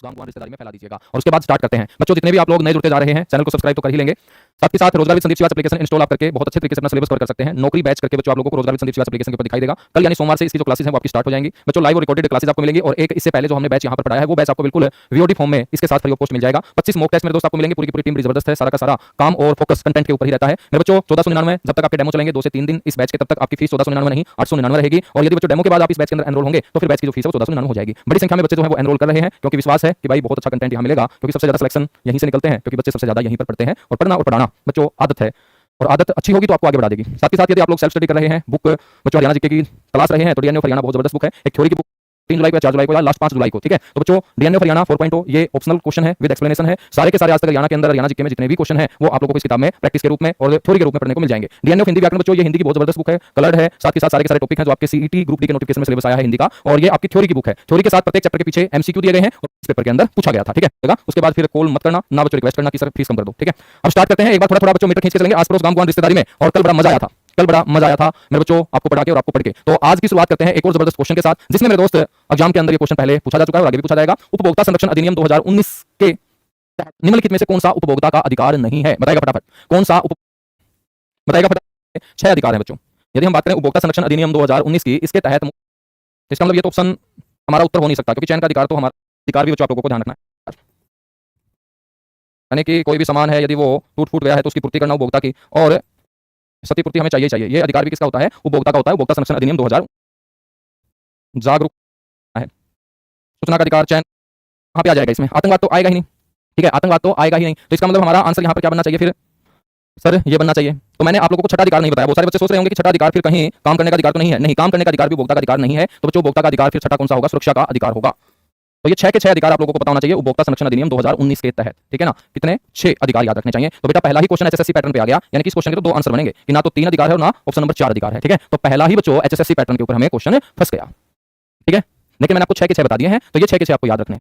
गांव को रिश्तेदारी में फैला दीजिएगा। और उसके बाद स्टार्ट करते हैं। बच्चों जितने भी आप लोग नए जुड़ते जा रहे हैं चैनल को सब्सक्राइब तो कर ही लेंगे, साथ ही साथ रोजगार with Sandeep Shivach application install आप करके बहुत अच्छे तरीके से अपना सिलेबस कवर कर सकते हैं। नौकरी बैच करके बच्चों आप लोगों को रोजगार विद संदीप शिवाच एप्लीकेशन के ऊपर दिखाई देगा। कल यानी सोमवार से इसकी जो क्लासेस हैं वो आपकी स्टार्ट हो जाएंगी। बच्चों लाइव और रिकॉर्डेड क्लासेस आपको मिलेंगी और एक इससे पहले जो हमने बैच यहाँ पर पढ़ाया है वो बैच आपको बिल्कुल वीओडी फॉर्म में इसके साथ फ्री ऑफ कॉस्ट मिल जाएगा। 25 मॉक टेस्ट मेरे दोस्त आपको मिलेंगे। पूरी की पूरी टीम जबरदस्त है, सारा का सारा काम और फोकस कंटेंट के ऊपर ही रहता है मेरे बच्चों। 1499 जब तक आपके डेमो चलेंगे 2 से 3 दिन इस बैच के, तब तक आपकी फीस 1499 नहीं 899 रहेगी। और यदि बच्चों डेमो के बाद आप इस बैच के अंदर एनरोल होंगे तो फिर बैच की जो फीस है वो 1499 हो जाएगी। बड़ी संख्या में बच्चे जो है वो एनरोल कर रहे हैं क्योंकि विश्वास है कि भाई बहुत अच्छा कंटेंट यहाँ मिलेगा, क्योंकि सबसे ज्यादा सिलेक्शन यहीं से निकलते हैं, क्योंकि बच्चे सबसे ज्यादा यहीं पर पढ़ते हैं और पढ़ना और पढ़ाना बच्चों आदत है और आदत अच्छी होगी तो आपको आगे बढ़ा देगी। साथ ही साथ यदि आप लोग सेल्फ स्टडी कर रहे हैं, बुक बच्चों हरियाणा जीके की तलाश रहे हैं तो डीएनए ऑफ हरियाणा बहुत जबरदस्त बुक है। एक थ्योरी की बुक 3 जुलाई को या 4 जुलाई को या लास्ट 5 जुलाई को, ठीक है। तो बच्चों डीएनए ऑफ हरियाणा 4.0 ये ऑप्शनल क्वेश्चन है विद एक्सप्लेनेशन है। सारे के सारे आज तक हरियाणा के अंदर हरियाणा जीके में जितने भी क्वेश्चन है वो आप लोगों को इस किताब में प्रैक्टिस के रूप में और थ्योरी के रूप में पढ़ने को मिल जाएंगे। डीएनए ऑफ हिंदी व्याकरण बच्चों ये हिंदी की बहुत जबरदस्त बुक है, कलर्ड है, साथ ही साथ सारे के सारे टॉपिक हैं जो आपके सीईटी ग्रुप डी के नोटिफिकेशन में सिलेबस आया है हिंदी का, और ये आपकी थ्योरी की बुक है। थ्योरी के साथ प्रत्येक चैप्टर के पीछे एमसीक्यू दिए गए हैं और इस पेपर के अंदर पूछा गया था, ठीक है। उसके बाद फिर कॉल मत करना ना बच्चों, रिक्वेस्ट करना कि सर फीस कम कर दो, ठीक है। अब स्टार्ट करते हैं। एक बार थोड़ा थोड़ा बच्चों मीटर खींच के चलेंगे आस पड़ोस गांव रिश्तेदारी में। और कल बड़ा मजा आया था, कल बड़ा मजा आया था मेरे बच्चों आपको पढ़ा के और आपको पढ़ के। तो आज की शुरुआत करते हैं एक और जबरदस्त क्वेश्चन के साथ, जिसमें मेरे दोस्त एग्जाम के अंदर ये क्वेश्चन पहले पूछा जा चुका है और आगे भी पूछा जाएगा। उपभोक्ता संरक्षण अधिनियम 2019 के निम्नलिखित में से कौन सा उपभोक्ता का अधिकार नहीं है? बताएगा फटाफट कौन सा बताएगा फटाफट। 6 अधिकार हैं बच्चों। यदि हम बात करें उपभोक्ता संरक्षण अधिनियम 2019 की, इसके तहत इसका मतलब ये तो ऑप्शन हमारा उत्तर हो नहीं सकता, क्योंकि चयन का अधिकार तो हमारा अधिकार भी बच्चों आप लोगों को ध्यान रखना है। यानी कि कोई भी सामान है यदि वो टूट फूट गया है तो उसकी पूर्ति करना उपभोक्ता की, और क्षतिपूर्ति हमें चाहिए चाहिए। ये अधिकार भी किसका होता है? उपभोक्ता का होता है। उपभोक्ता संरक्षण अधिनियम 2000 जागरूक है। सूचना का अधिकार चयन कहां पे आ जाएगा इसमें? आतंकवाद तो आएगा ही नहीं, ठीक है, आतंकवाद तो आएगा ही नहीं। तो इसका मतलब हमारा आंसर यहाँ पर क्या बनना चाहिए फिर? सर ये बनना चाहिए। तो मैंने आप लोगों को छठा अधिकार नहीं बताया। बहुत सारे बच्चे सोच रहे होंगे कि छठा अधिकार फिर कहीं काम करने का अधिकार तो नहीं है। नहीं, काम करने का अधिकार भी उपभोक्ता का अधिकार नहीं है। तो बच्चों उपभोक्ता का अधिकार फिर छठा कौन सा होगा? सुरक्षा का अधिकार होगा। तो ये 6 के 6 अधिकार आप लोगों को पता होना चाहिए उपभोक्ता संरक्षण अधिनियम 2019 के तहत, ठीक है ना। कितने? 6 अधिकार याद रखने चाहिए। तो बेटा पहला ही क्वेश्चन एचएसएससी पैटर्न पे आ गया, यानी कि इस क्वेश्चन के तो 2 आंसर बनेंगे कि ना तो 3 अधिकार है और ना ऑप्शन नंबर 4 अधिकार है, ठीक है। तो पहला ही बच्चों एचएसएससी पैटर्न के ऊपर हमें क्वेश्चन फंस गया, ठीक है। लेकिन मैंने आपको 6 के 6 बता दिए हैं, तो ये 6 के 6 आपको याद रखने हैं।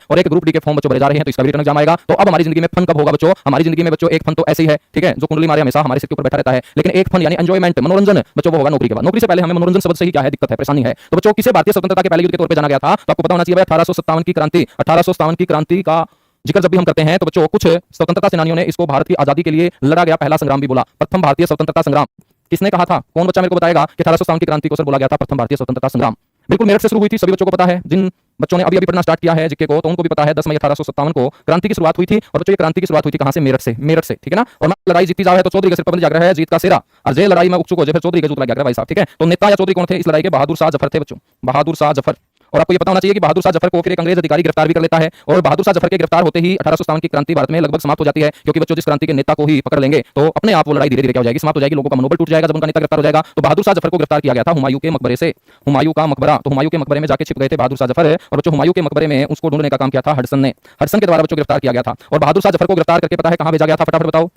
और एक ग्रुप डी के फॉर्म बच्चों भरे जा रहे हैं तो इसका भी रिटर्न एग्जाम आएगा। तो अब हमारी जिंदगी में फन कब होगा बच्चों? हमारी जिंदगी में बच्चों एक फन तो ऐसे ही है, ठीक है, जो कुंडली मारे हमेशा हमारे सिर के ऊपर बैठा रहता है, लेकिन एक फन यानी एंजॉयमेंट, मनोरंजन बच्चों वो होगा नौकरी के बाद। नौकरी से पहले हमें मनोरंजन शब्द से ही क्या है दिक्कत है, परेशानी है। तो बच्चों किसे भारतीय स्वतंत्रता के पहले युद्ध के तौर पे जाना गया था? तो आपको पता होना चाहिए 1857 की क्रांति। 1857 की क्रांति का जिक्र जब भी हम करते हैं तो बच्चों कुछ स्वतंत्रता सेनानियों ने इसको भारत की आजादी के लिए लड़ा गया पहला संग्राम भी बोला। प्रथम भारतीय स्वतंत्रता संग्राम किसने कहा था? कौन बच्चा मेरे को बताएगा कि 1857 की क्रांति को सर बोला गया था प्रथम भारतीय स्वतंत्रता संग्राम? बिल्कुल मेरठ से शुरू हुई थी, सभी बच्चों को पता है। जिन बच्चों ने अभी अभी पढ़ना स्टार्ट किया है जीके को तो उनको भी पता है 10 मई 1857 को क्रांति की शुरुआत हुई थी। और बच्चों ये क्रांति की शुरुआत हुई थी कहां से? मेरठ से, मेरठ से, ठीक है ना। और लड़ाई जीती जाए तो चौधरी के सिर पर जाकर है जीत का सेरा, और जे लड़ाई में उच्चुक हो जाए फिर चौधरी के जूत लग गया भाई साहब, ठीक है। तो नेता या चौधरी कौन थे इस लड़ाई के? बहादुर शाह जफर थे बच्चों, बहादुर शाह जफर। और आपको ये पता होना चाहिए कि बहादुर शाह जफर को फिर एक अंग्रेज अधिकारी गिरफ्तार भी कर लेता है, और बहादुर शाह जफर के गिरफ्तार होते ही 1857 की क्रांति भारत में लगभग समाप्त हो जाती है, क्योंकि बच्चों जिस क्रांति के नेता को ही पकड़ लेंगे तो अपने आप वो लड़ाई धीरे धीरे क्या हो जाएगी? समाप्त हो जाएगी। लोगों का मनोबल टूट जाएगा जब उनका नेता गिरफ्तार हो जाएगा। तो बहादुर शाह जफर को गिरफ्तार किया गया था हुमायूं के मकबरे से, हुमायूं का मकबरा। तो हुमायूं के मकबरे में जाके छिप गए थे बहादुर शाह जफर, और बच्चों हुमायूं के मकबरे में उसको ढूंढने का काम किया था हडसन ने। हडसन के द्वारा बच्चों गिरफ्तार किया गया था। और बहादुर शाह जफर को गिरफ्तार करके पता है कहां भेजा गया था? फटाफट बताओ।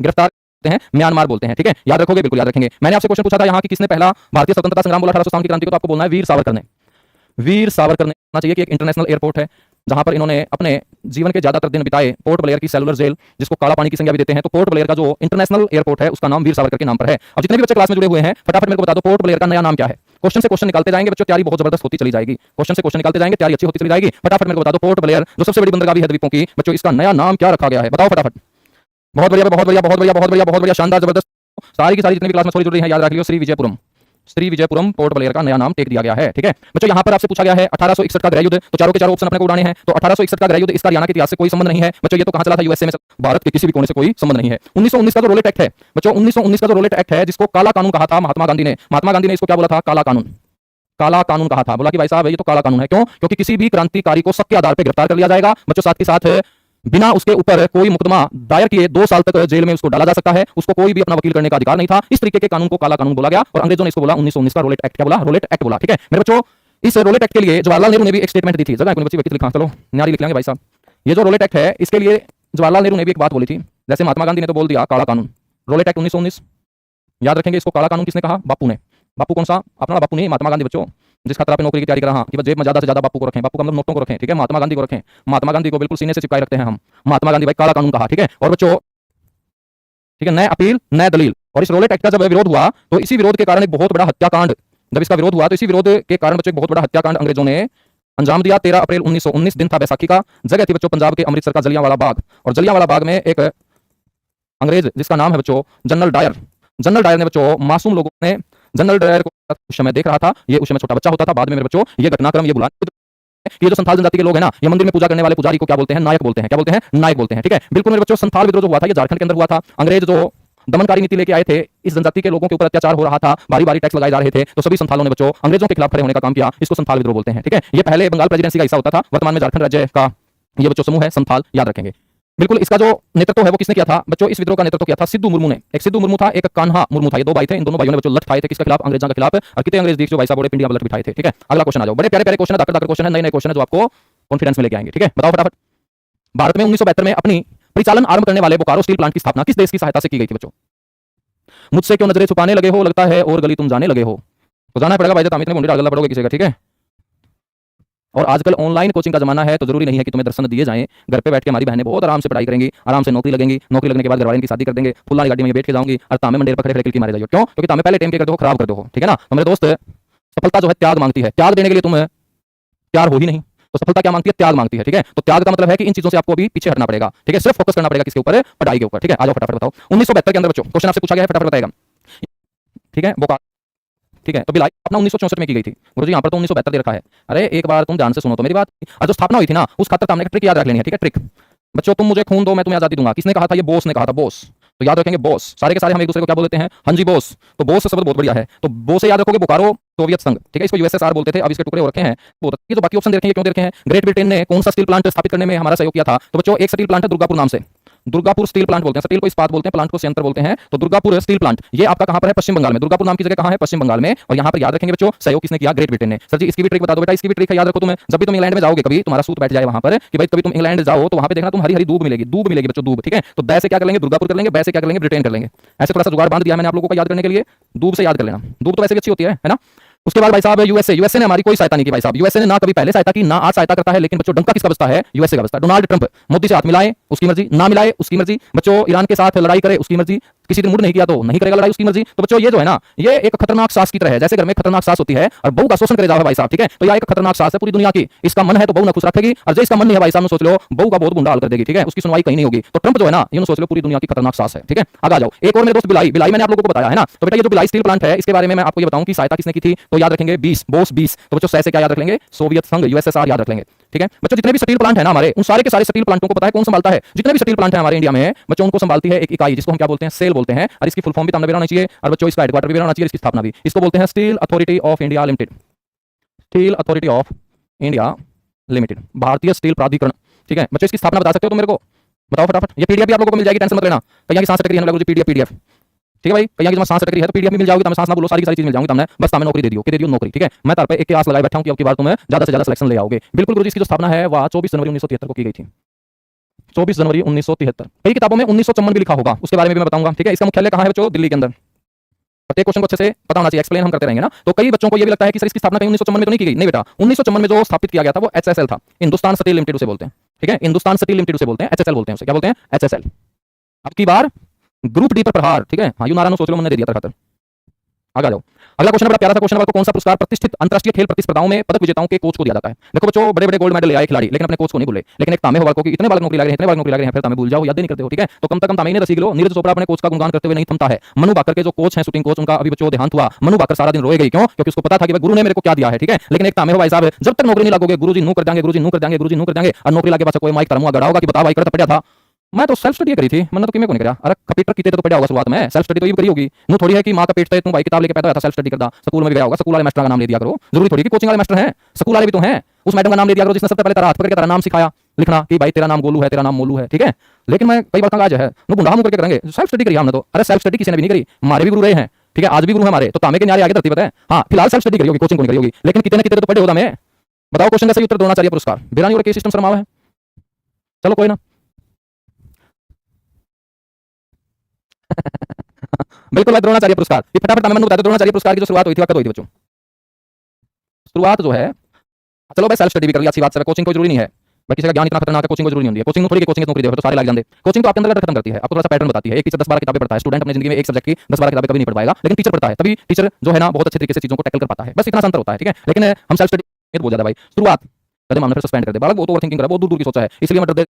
गिरफ्तार हैं म्यांमार बोलते हैं, ठीक है, याद रखोगे, बिल्कुल याद रखेंगे। मैंने आपसे क्वेश्चन पूछा था यहाँ की किसने पहला भारतीय स्वतंत्रता संग्राम बोला 1857 की क्रांति को, तो आपको बोलना है वीर सावरकर ने। वीर सावरकर ने होना चाहिए कि एक इंटरनेशनल एयरपोर्ट है जहां पर इन्होंने अपने जीवन के ज्यादातर दिन बिताए। पोर्ट ब्लेयर की सेलुलर जेल, जिसको काला पानी की संज्ञा भी देते हैं, तो पोर्ट ब्लेयर का जो इंटरनेशनल एयरपोर्ट है उसका नाम वीर सावरकर के नाम पर है। अब जितने भी बच्चे क्लास में जुड़े हुए हैं फटाफट मेरे को बता दो पोर्ट ब्लेयर का नया नाम क्या है? क्वेश्चन से क्वेश्चन निकालते जाएंगे बच्चों, तैयारी बहुत जबरदस्त होती चली जाएगी। क्वेश्चन से क्वेश्चन निकालते जाएंगे, तैयारी अच्छी होती चली जाएगी। फटाफट मेरे को बता दो पोर्ट ब्लेयर जो सबसे बड़ी बंदरगाह है द्वीपों की, बच्चों इसका नया नाम क्या रखा गया है? बताओ फटाफट। बहुत बढ़िया, बहुत बढ़िया, बहुत बढ़िया, बहुत बढ़िया, बहुत बढ़िया, शानदार, जबरदस्त। सारी की सारी जितनी भी क्लास में थोड़ी जुड़ रही है याद रख लियो, श्री विजयपुरम। श्री विजयपुरम पोर्ट ब्लेयर का नया नाम टेक दिया गया है, ठीक है बच्चों। यहाँ पर आपसे पूछा गया है 1861 का गृह युद्ध, तो चारों के चारों ऑप्शन अपने को उड़ाने हैं। तो 1861 का गृह युद्ध इसका हरियाणा के इतिहास से कोई संबंध नहीं है बच्चों। ये तो कहां चला था? यूएसए में, भारत के किसी भी कोने से कोई संबंध नहीं है। 1919 का जो रोलेट एक्ट है बच्चों, 1919 का जो रोलेट एक्ट है जिसको काला कानून कहा था महात्मा गांधी ने। महात्मा गांधी ने इसको क्या बोला था? काला कानून। काला कानून कहा था, बोला कि भाई साहब ये तो काला कानून है। क्यों? क्योंकि किसी भी क्रांतिकारी को शक के आधार पर गिरफ्तार कर लिया जाएगा बच्चों, साथ ही साथ बिना उसके ऊपर कोई मुकदमा दायर किए 2 साल तक जेल में उसको डाला जा सकता है। उसको कोई भी अपना वकील करने का अधिकार नहीं था। इस तरीके के कानून को काला कानून बोला गया और अंग्रेजों ने इसको बोला 1919 का रोलेट एक्ट। क्या बोला? रोलेट एक्ट बोला, ठीक है मेरे बच्चों। इस रोलेट एक्ट के लिए जवाहरलाल नेहरू ने भी एक स्टेटमेंट दी थी। जगह कोई बच्चे व्यक्ति लिखा, चलो न्यारी लिख लेंगे भाई साहब। ये जो रोलेट एक्ट है इसके लिए जवाहरलाल नेहरू ने भी एक बात बोली थी। जैसे महात्मा गांधी ने तो बोल दिया काला कानून, रोलेट एक्ट 1919 याद रखेंगे। इसको काला कानून किसने कहा? बापू ने। बापू कौन सा? अपना बापू नहीं, महात्मा गांधी बच्चों। जिस खतरा पे नौकरी की तैयारी कर रहा हूं कि जेब में ज्यादा से ज्यादा बापू को रखें, बापू का मतलब नोटों को रखें, ठीक है, महात्मा गांधी को रखें। महात्मा गांधी को बिल्कुल सीने से चिपकाए रखते हैं हम। महात्मा गांधी भाई काला कानून कहा, ठीक है। और बच्चों ठीक है, नए अपील नए दलील। और इस रोलेट एक्ट का जब विरोध हुआ तो इसी विरोध के कारण एक बहुत बड़ा हत्याकांड, जब इसका विरोध हुआ तो इसी विरोध के कारण बच्चों एक बहुत बड़ा हत्याकांड अंग्रेजों ने अंजाम दिया 13 अप्रैल 1919, दिन था बैसाखी का। जगह थी बच्चों पंजाब के अमृतसर का जलियांवाला बाग, और जलियांवाला बाग में एक अंग्रेज जिसका नाम है बच्चों जनरल डायर। जनरल डायर ने बच्चों मासूम लोगों ने, जनरल डायर को उस समय देख रहा था, ये उस समय छोटा बच्चा होता था। बाद में मेरे बच्चों ये घटनाक्रम ये बुला, ये जो संथाल जनजाति के लोग हैं ना, ये मंदिर में पूजा करने वाले पुजारी को क्या बोलते हैं? नायक बोलते हैं। क्या बोलते हैं? नायक बोलते हैं। ठीक है, बिल्कुल मेरे बच्चों संथाल विद्रोह जो हुआ था ये झारखंड के अंदर हुआ था। अंग्रेज जो दमनकारी नीति लेके आए थे, इस जनजाति के लोगों के ऊपर अत्याचार हो रहा था, बारी बारी टैक्स लगाए जा रहे थे, तो सभी संथालों ने बच्चों अंग्रेजों के खिलाफ खड़े होने का काम किया। इसको संथाल विद्रोह बोलते हैं। ठीक है, ये पहले बंगाल प्रेसिडेंसी का हिस्सा होता था, वर्तमान में झारखंड राज्य का ये बच्चों समूह है संथाल, याद रखेंगे। बिल्कुल इसका जो नेतृत्व है वो किसने किया था बच्चों? इस विद्रोह का नेतृत्व किया था सिद्धू मुर्मू ने। एक सिद्धू मुर्मू था, एक कान्हा मुर्मू था, ये दो भाई थे। इन दोनों भाइयों ने बच्चों लठ खाए थे किसके खिलाफ? अंग्रेजों के खिलाफ। और कितने अंग्रेज जो भाई साहब बड़े पिंडिया लठ बिठाए थे। ठीक है, अगला क्वेश्चन आ जाओ। बड़े प्यारे प्यारे क्वेश्चन है, दाकर दाकर क्वेश्चन है, नए नए क्वेश्चन है जो आपको कॉन्फिडेंस में लेके आएंगे। ठीक है, बताओ फटाफट। भारत में 1972 में अपनी परिचालन आरंभ करने वाले बोकारो स्टील प्लांट की स्थापना किस देश की सहायता से की गई थी बच्चों? मुझसे क्यों नजरें छुपाने लगे हो, लगता है और गली तुम जाने लगे हो। तो जाना पड़ेगा भाई, तामित में मुंडी डालना पड़ोगे किसी का। ठीक है, और आजकल ऑनलाइन कोचिंग का जमाना है, तो जरूरी नहीं है कि तुम्हें दर्शन दिए जाएं। घर पे बैठ के हमारी बहनें बहुत आराम से पढ़ाई करेंगी, आराम से नौकरी लगेंगी, नौकरी लगने के बाद घरवाले की शादी कर देंगे, फुल्ला गाड़ी में बैठ के जाऊंगी और तामे मंडेर पकड़े खड़े मारे जाओ। क्यों? क्योंकि तामे पहले टाइम के कर दो, खराब कर दो। ठीक है ना? तो मेरे दोस्त, सफलता जो है त्याग मांगती है। त्याग देने के लिए तुम तैयार हो ही नहीं, तो सफलता क्या मांगती है? त्याग मांगती है। ठीक है, तो त्याग का मतलब है कि इन चीजों से आपको अभी पीछे हटना पड़ेगा। ठीक है, सिर्फ फोकस करना पड़ेगा किसके ऊपर? पढ़ाई के ऊपर। ठीक है, आ जाओ फटाफट बताओ। 1972 के अंदर बच्चों क्वेश्चन आपसे पूछा गया है, फटाफट बताएगा। ठीक है, बोकारो। ठीक है, तो बिलाई अपना 1964 में की गई थी। गुरुजी यहाँ पर तो 1972 दे रखा है। अरे एक बार तुम ध्यान से सुनो तो मेरी बात। और जो स्थापना हुई थी ना, उस खातर हमने ट्रिक याद रख लेनी है। ठीक है, ट्रिक बच्चों, तुम मुझे खून दो मैं तुम्हें आजादी दूंगा, किसने कहा था? ये बोस ने कहा था, बोस। तो याद रखेंगे बोस। सारे के सारे हम एक दूसरे को क्या बोलते हैं? हाँ जी बोस। तो बोस शब्द बहुत बढ़िया है, तो बोस से याद रखोगे बोकारो सोवियत संघ। ठीक है, इसको यूएसएसआर बोलते थे, अब इसके टुकड़े हो रखे हैं। ये जो बाकी ऑप्शन दे रखे हैं क्यों दे रखे हैं? ग्रेट ब्रिटेन ने कौन सा स्टील प्लांट स्थापित करने में हमारा सहयोग किया था? तो बच्चों एक स्टील प्लांट है दुर्गापुर नाम से, दुर्गापुर स्टील प्लांट बोलते हैं। स्टील को इस्पात बोलते हैं, प्लांट को संयंत्र बोलते हैं। तो दुर्गापुर स्टील प्लांट ये आपका कहां पर है? पश्चिम बंगाल में। दुर्गापुर नाम की जगह कहां है? पश्चिम बंगाल में। और यहां पर याद रखेंगे बच्चों सहयोग किसने किया? ग्रेट ब्रिटेन ने। सर जी इसकी भी ट्रिक बता दो बेटा, इसकी भी ट्रिक है, याद रखो तुम्हें। जब भी तुम इंग्लैंड में जाओगे, कभी तुम्हारा सूत बैठ जाए वहां पर कि भाई कभी तुम इंग्लैंड जाओ तो वहां पे देखना तुम हरी हरी दूब मिलेगी, दूब मिलेगी बच्चों, दूब। ठीक है, तो दै से क्या कर लेंगे? दुर्गापुर कर लेंगे, बै से क्या कर लेंगे? ब्रिटेन कर लेंगे। ऐसे थोड़ा सा जुगाड़ बांध दिया मैंने आप लोगों को याद करने के लिए, दूब से याद कर लेना। दूब तो वैसे भी अच्छी होती है ना? उसके बाद भाई साहब यूएसए। यूएसए ने हमारी कोई सहायता नहीं की भाई साहब। यूएसए ने ना कभी पहले सहायता की, ना आज सहायता करता है। लेकिन बच्चों डंका किसका बजता है? यूएसए का बजता है। डोनाल्ड ट्रंप मोदी से हाथ मिलाए उसकी मर्जी, ना मिलाए उसकी मर्जी। बच्चों ईरान के साथ लड़ाई करे उसकी मर्जी, किसी दिन मूड नहीं किया तो नहीं करेगा लड़ाई, उसकी मर्जी। तो बच्चों ये जो है ना, ये एक खतरनाक सास की तरह है। जैसे घर में खतरनाक सास होती है और बहू का शोषण करे जाओ भाई साहब। ठीक है, तो यह एक खतरनाक सास है पूरी दुनिया की। इसका मन है तो बहू ना खुश रखेगी, और जो इसका मन नहीं है भाई साहब सोच लो बहू का बहुत गुंडा हाल कर देगी। ठीक है, उसकी सुनवाई कहीं नहीं होगी। तो ट्रंप जो है ना, ये सोच लो पूरी दुनिया की खतरनाक सास है। ठीक है, आगे आ जाओ। एक और मेरे दोस्त बिलाई। बिलाई मैंने आप लोगों को बताया है ना। तो बेटा ये जो बिलाई स्टील प्लांट है, इसके बारे में मैं आपको ये बताऊं कि सहायता किसने की थी, तो याद रखेंगे 20 बोस 20। तो बच्चों सह से क्या याद रख लेंगे? सोवियत संघ, यूएसएसआर याद रख लेंगे। ठीक है बच्चों, जितने भी स्टील प्लांट है ना हमारे, उन सारे के सारे स्टील प्लांटों को पता है कौन संभालता है? जितने भी स्टील प्लांट है हमारे इंडिया में बच्चों, उनको संभालती है एक इकाई, जिसको हम क्या बोलते हैं? सेल बोलते हैं। और इसकी फुल फॉर्म भी तुमने होना चाहिए। और बच्चों इसका हेडक्वार्टर भी होना चाहिए, इसकी स्थापना भी। इसको बोलते हैं steel authority of India limited. Steel authority of India limited, भारतीय स्टील प्राधिकरण। ठीक है बच्चों, इसकी स्थापना बता सकते हो तुम मेरे को? बताओ फटाफट। ये पीडीएफ भी आप लोगों को मिल जाएगी, टेंशन मत लेना। कहीं की सांस अटक रही है मुझे, पीडीएफ पीडीएफ। ठीक है भाई, कहीं की सांस अटक रही है तो पीडीएफ में मिल जाओगी। तुम सांस ना बोलो, सारी सारी चीज मिल जाऊंगी तुमने, बस तुम्हें नौकरी दे दियो, दे दियो नौकरी। ठीक है, मैं तार पे एक आस लगाए बैठा हूं कि अब की बार तुम्हें ज्यादा से ज्यादा सिलेक्शन ले आओगे। बिल्कुल गुरुजी, इसकी जो स्थापना है वह 24 जनवरी 1973 को की गई थी। 24 जनवरी 1973। कई किताबों में 1954 भी लिखा होगा, उसके बारे में भी मैं बताऊंगा। ठीक है, इसका मुख्यालय कहां है बच्चों? दिल्ली के अंदर। प्रत्येक क्वेश्चन को अच्छे से पता होना चाहिए, एक्सप्लेन हम करते रहेंगे ना। तो कई बच्चों को ये भी लगता है कि सर इसकी स्थापना कहीं 1954 में तो नहीं की गई। नहीं बेटा, 1954 में जो स्थापित किया गया था वो एचएसएल था, हिंदुस्तान स्टील लिमिटेड उसे बोलते हैं। ठीक है, हिंदुस्तान स्टील लिमिटेड उसे बोलते हैं, एचएसएल बोलते हैं उसे। क्या बोलते हैं? एचएसएल। अब की बार ग्रुप डी पर प्रहार। ठीक है, हाँ यू नारायण सोच लो, मैंने दे दिया था खातर। आगे जाओ। अगला क्वेश्चन बड़ा प्यारा सा क्वेश्चन है। कौन सा पुरस्कार प्रतिष्ठित अंतरराष्ट्रीय खेल प्रतिस्पर्धाओं में पदक विजेताओं के कोच को दिया जाता है? देखो बच्चों, बड़े बड़े गोल्ड मेडल ले आए खिलाड़ी, लेकिन अपने कोच को नहीं भूले। लेकिन एक तामे हो को कि इतने बालक नौकरी लग रहे हैं, इतने बालक नौकरी लग रहे हैं, फिर तामे भूल जाओ, याद नहीं करते हो। ठीक है, तो कम से कम तामे ने सीख लो। नीरज चोपड़ा अपने कोच का गुणगान करते हुए नहीं थमता है। मनु भाकर के जो कोच हैं, शूटिंग कोच, उनका अभी बच्चों देहांत हुआ। मनु भाकर सारा दिन रोए गई, क्यों? क्योंकि उसको पता था कि गुरु ने मेरे को क्या दिया है। ठीक है, लेकिन एक तामे हो भाई साहब, जब तक नौकरी नहीं लगोगे गुरुजी नू कर देंगे, गुरुजी नू कर देंगे, गुरुजी नू कर देंगे। और नौकरी लगे पास कोई माइक तरमुआ गड़ा होगा कि बता भाई करता पड़ा था। मैं तो सेल्फ स्टडी करी थी, मैंने तो किमें को नहीं करा। अरे कंप्यूटर की तो पढ़ा होगा शुरुआत में, सेल्फ स्टडी तो ये करी होगी। नु थोड़ी है कि मां का पेट तू भाई किताब लेके पैदा हुआ था, सेल्फ स्टडी करदा, स्कूल में भी गया होगा, स्कूल वाले मास्टर का नाम ले दिया करो। जरूरी थोड़ी कि कोचिंग वाले मास्टर हैं, स्कूल वाले भी तो हैं। उस मैडम का नाम ले दिया करो जिसने सबसे पहले तेरा हाथ पकड़ के तेरा नाम सिखाया लिखना कि भाई तेरा नाम गोलू है, तेरा नाम मोलू है। ठीक है, लेकिन मैं कई बार आज है नु गुंडा मुंह करके करेंगे, सेल्फ स्टडी करी हमने तो। अरे सेल्फ स्टडी किसी ने भी नहीं करी, हमारे भी गुरु रहे हैं। ठीक है, आज भी गुरु है हमारे, तो तामे के न्यारे आगे धरती पर है। हाँ फिलहाल सेल्फ स्टडी करी होगी, कोचिंग को नहीं करी होगी, लेकिन कितने कितने तो पढ़े होगा। मैं बताओ क्वेश्चन का सही उत्तर द्रोणाचार्य पुरस्कार। बिरानी और के सिस्टम शर्मा है। चलो कोई ना बिल्कुल भाई, द्रोणाचार्य पुरस्कार। ये फटाफट मैंने बता दो, द्रोणाचार्य पुरस्कार की जो शुरुआत हुई थी, कब हुई थी बच्चों? शुरुआत जो है, चलो भाई सेल्फ स्टडी भी कर लिया, अच्छी बात है। कोचिंग को जरूरी नहीं है भाई, किसी का ज्ञान इतना खतरनाक है, कोचिंग को जरूरी नहीं है। कोचिंग थोड़ी कोचिंग नौकरी दे तो सारे लग जाते। कोचिंग तो आपके अंदर खत्म करती है, आपको थोड़ा सा पैटर्न बताती है। एक टीचर 10-12 किताबें पढ़ता है, स्टूडेंट अपनी जिंदगी में एक सब्जेक्ट की 10-12 किताबें कभी नहीं पढ़ पाएगा, लेकिन टीचर पढ़ता है, तभी टीचर जो है ना बहुत अच्छे तरीके से चीजों को टैकल कर पाता है। बस इतना अंतर होता है। ठीक है, लेकिन हम सेल्फ स्टडी बोल जाता है भाई। शुरुआत गधे मामले फिर सस्पेंड कर दे। बालक बहुत ओवर थिंकिंग कर रहा है, बहुत दूर दूर की सोचा है, इसलिए मैं डर दे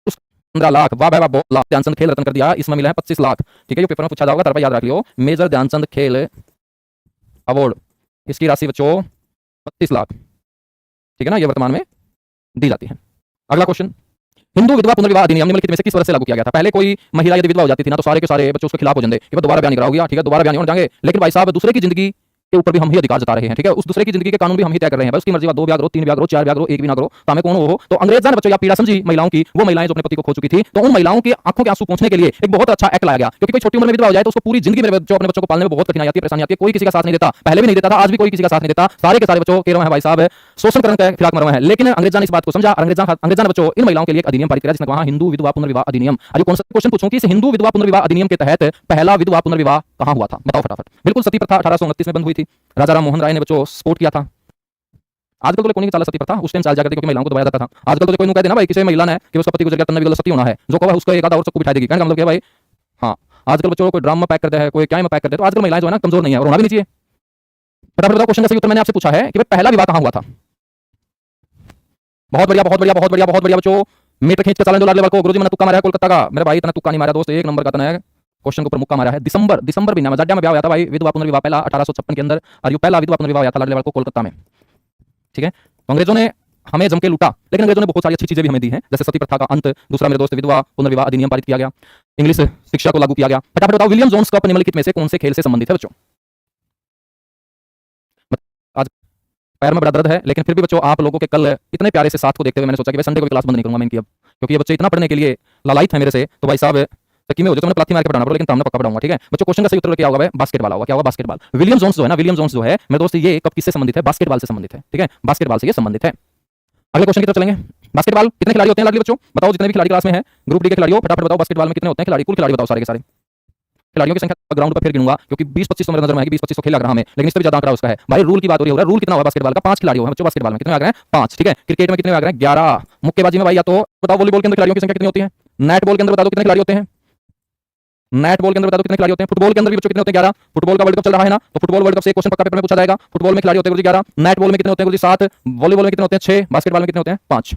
15 लाख। वाह वाह बहुत लाख। ध्यानचंद खेल रत्न कर दिया, इसमें मिला है 25 लाख। ठीक है, ये पेपर में पूछा जाएगा, तरफ याद रख लियो। मेजर ध्यानचंद खेल अवार्ड, इसकी राशि बच्चों 25 लाख। ठीक है ना, ये वर्तमान में दी जाती है। अगला क्वेश्चन, हिंदू विधवा पुनर्विवाह अधिनियम निम्नलिखित में से किस वर्ष से लागू किया गया था? पहले कोई महिला यदि विधवा हो जाती थी ना, तो सारे के सारे बच्चों उसके खिलाफ हो जाते कि भाई दोबारा ब्याह नहीं कराओगे। ठीक है, दोबारा ब्याह नहीं होने देंगे। लेकिन भाई साहब दूसरे की जिंदगी के ऊपर भी हम ही अधिकार जता रहे हैं। ठीक है, उस दूसरे की जिंदगी के कानून भी हम ही तय कर रहे हैं। बस उसकी मर्जी, 2 ब्याह करो, 3 ब्याह करो, 4 ब्याह करो, 1 भी ना करो, तो हमें कौन हो। तो अंग्रेज ने बच्चों या पीड़ा समझी महिलाओं की, वो महिलाएं जो अपने पति को खो चुकी थी, तो उन महिलाओं की आंखों के आंसू पोंछने के लिए एक बहुत अच्छा एक्ट लाया गया। क्योंकि कोई छोटी उम्र में विधवा हो जाए तो उसको पूरी जिंदगी में जो अपने बच्चों को पालने में बहुत कठिनाई आती है, परेशानी आती है, कोई किसी का साथ नहीं देता। पहले भी नहीं देता था, आज भी कोई किसी का साथ नहीं देता। सारे के सारे बच्चों कह रहे हैं भाई साहब शोषण के खिलाफ मर रहे हैं। लेकिन अंग्रेजा ने इस बात को समझा, अंग्रेजा ने बच्चों इन महिलाओं के लिए एक अधिनियम पारित किया, जिसने कहा हिंदू विधवा पुनर्विवाह अधिनियम। अभी कौन सा क्वेश्चन पूछूं कि इस हिंदू विधवा पुनर्विवाह अधिनियम के तहत पहला विधवा पुनर्विवाह कहां हुआ था? बताओ फटाफट। बिल्कुल, सती प्रथा 1829 में बंद हुई थी। राजा राम मोहन राय ने बच्चों सपोर्ट किया था। आजकल तो कोई नहीं चला सती प्रथा, उस टाइम चाल जाकर क्योंकि महिलाओं को दबाया जाता था। आजकल तो कोई नहीं कहते ना भाई, किसी महिला ने कि उसका पति गुजर गया तन्ने भी गलत सती होना है, जो कहा उसको एक आधा और सबको बिठा देगी। कहने का मतलब क्या भाई, हाँ आजकल बच्चों को कोई ड्रामा में पैक करता है, कोई क्या में पैक करता है। तो आजकल महिलाएं जो है ना कमजोर नहीं है, और होना भी नहीं चाहिए। फटाफट बताओ क्वेश्चन का सही उत्तर। मैंने आपसे पूछा है कि भाई पहला विवाह कहां हुआ था? बहुत बढ़िया बहुत बढ़िया बहुत बढ़िया बहुत बढ़िया बच्चों, मीटर खींच के चालन दो लाडले को। गुरुजी मैंने तुक्का मारा है कोलकाता का। मेरे भाई इतना तुक्का नहीं मारा दोस्त, एक नंबर का तना क्वेश्चन के ऊपर मुक्का मारा है। दिसंबर महीना में जाड्या में ब्याह हुआ था भाई, विधवा पुनर्विवाह पहला 1856 के अंदर, और ये पहला विधवा पुनर्विवाह हुआ था लाडले को कोलकाता में। ठीक है, तो अंग्रेजों ने हमें जम के लूटा, लेकिन अंग्रेजों ने बहुत सारी अच्छी चीजें भी हमें दी हैं, जैसे सती प्रथा का अंत, दूसरा मेरे दोस्त विधवा पुनर्विवाह अधिनियम पारित किया गया, इंग्लिश शिक्षा को लागू किया गया। फटाफट बताओ विलियम जोन्स कप निम्नलिखित में से कौन से खेल से संबंधित है बच्चों? आज पैर में बड़ा दर्द है, लेकिन फिर भी बच्चों आप लोगों के कल इतने प्यारे से साथ को देखते हुए मैंने सोचा कि संडे को भी क्लास बंद नहीं करूंगा मैं इनकी अब, क्योंकि ये बच्चे इतना पढ़ने के लिए लालायित है मेरे से। तो भाई साहब तकी में हो जाए तो मैं प्लाथी मार के पढ़ाना पड़ेगा, लेकिन सामने पक्का पढ़ाऊंगा। ठीक है बच्चों, क्वेश्चन का सही उत्तर क्या होगा? बास्केटबॉल होगा। क्या होगा? बास्केटबॉल। विलियम जोन्स जो है ना, विलियम जोन्स जो है मेरे दोस्त, ये कब किससे संबंधित है? बास्केटबॉल से संबंधित है। ठीक है, बास्केटबॉल से ये संबंधित है। अगले क्वेश्चन की तरफ चलेंगे। बास्केटबॉल कितने खिलाड़ी होते हैं लाडली बच्चों? बताओ, जितने भी खिलाड़ी क्लास में हैं, ग्रुप डी के खिलाड़ियों, फटाफट बताओ बास्केटबॉल में कितने होते हैं खिलाड़ी? कुल खिलाड़ी बताओ सारे के सारे खिलाड़ियों की संख्या ग्राउंड पर फिर गिनूंगा, क्योंकि 20-25 तो मेरे नजर में आएगी, 20-25 खेल लग रहा हमें, लेकिन इससे भी ज्यादा आंकड़ा उसका है भाई। रूल की बात हो रही है, रूल कितना हुआ बास्केटबॉल का? 5 खिलाड़ी हो बच्चों बास्केटबॉल में। कितने आ गए हैं? 5। ठीक है, क्रिकेट में कितने आ गए हैं? 11। मुक्केबाजी में भाई या तो बताओ वॉलीबॉल के अंदर खिलाड़ियों की संख्या कितनी होती है? नेट बॉल के अंदर बता दो कितने खिलाड़ी होते हैं? नेट बॉल के अंदर बता दो कितने खिलाड़ी होते हैं? फुटबॉल के अंदर भी बच्चों कितने होते हैं? 11। फुटबॉल का वर्ल्ड कप चल रहा है ना, तो फुटबॉल वर्ल्ड कप से क्वेश्चन पक्का पेपर में पूछा जाएगा। फुटबॉल में खिलाड़ी होते हैं गुरुजी 11, नेट बॉल में कितने होते हैं गुरुजी 7, वॉलीबॉल में कितने होते हैं? 6, बास्केटबॉल में कितने होते हैं? 5।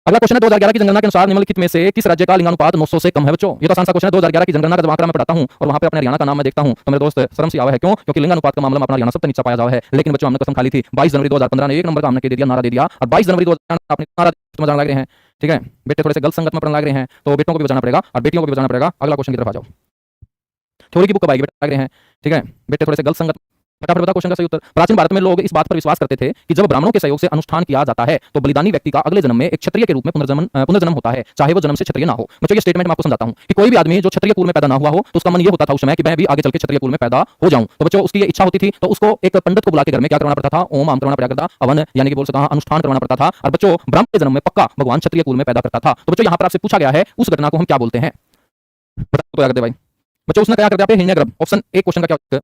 अगला क्वेश्चन है 2011 की जनगणना के अनुसार निम्नलिखित में से किस राज्य का लिंगानुपात 900 से कम है बच्चों? ये तो आसान सा क्वेश्चन है। 2011 की जनगणना का जब आंकड़ा मैं पढ़ता हूं और वहां पे अपने हरियाणा का नाम मैं देखता हूं तो मेरे दोस्त शर्म सी आवा है। क्यों? क्योंकि लिंगानुपात का मामला में अपना हरियाणा सबसे नीचे पाया जावा है। लेकिन बच्चों हमने कसम खा ली थी। 22 जनवरी 2015 ने 1 नंबर का हमने दे दिया, नारा दे दिया, और 22 जनवरी 2015 अपने नारा समझाने लग रहे हैं। ठीक है, बेटे थोड़े से गलत संगत में पढ़ने लग रहे हैं, तो बेटों को भी बचाना पड़ेगा और बेटियों को भी बचाना पड़ेगा। अगला क्वेश्चन की तरफ आ जाओ। थ्योरी की बुक कब आएगी बेटा? लग रहे हैं। ठीक है, बेटे थोड़े से गलत संगत। फटाफट बता क्वेश्चन का सही उत्तर। प्राचीन भारत में लोग इस बात पर विश्वास करते थे कि जब ब्राह्मणों के सहयोग से अनुष्ठान किया जाता है तो बलिदानी व्यक्ति का अगले जन्म में एक क्षत्रिय के रूप में पुनर्जन्म होता है, चाहे वो जन्म से क्षत्रिय ना हो। बच्चों ये स्टेटमेंट मैं आपको समझाता हूं कि कोई भी आदमी जो क्षत्रिय कुल में पैदा ना हुआ हो तो उसका मन ये होता था उस समय कि मैं भी आगे चल के क्षत्रिय कुल में पैदा हो जाऊं। तो बच्चों उसकी ये इच्छा होती थी, तो उसको एक पंडित को बुला के घर में क्या करवाना पड़ता था? ओम आम करवाना पड़ा करता, हवन यानी कि बोल सकता हूं अनुष्ठान करवाना पड़ता था। और बच्चों ब्राह्मण के जन्म में पक्का भगवान क्षत्रिय कुल में पैदा करता था। तो बच्चों यहाँ पर आपसे पूछा गया है उस घटना को हम क्या बोलते हैं? तो करते भाई बच्चों, उसने क्या कर दिया? हिरण्यगर्भ। ऑप्शन ए क्वेश्चन का क्या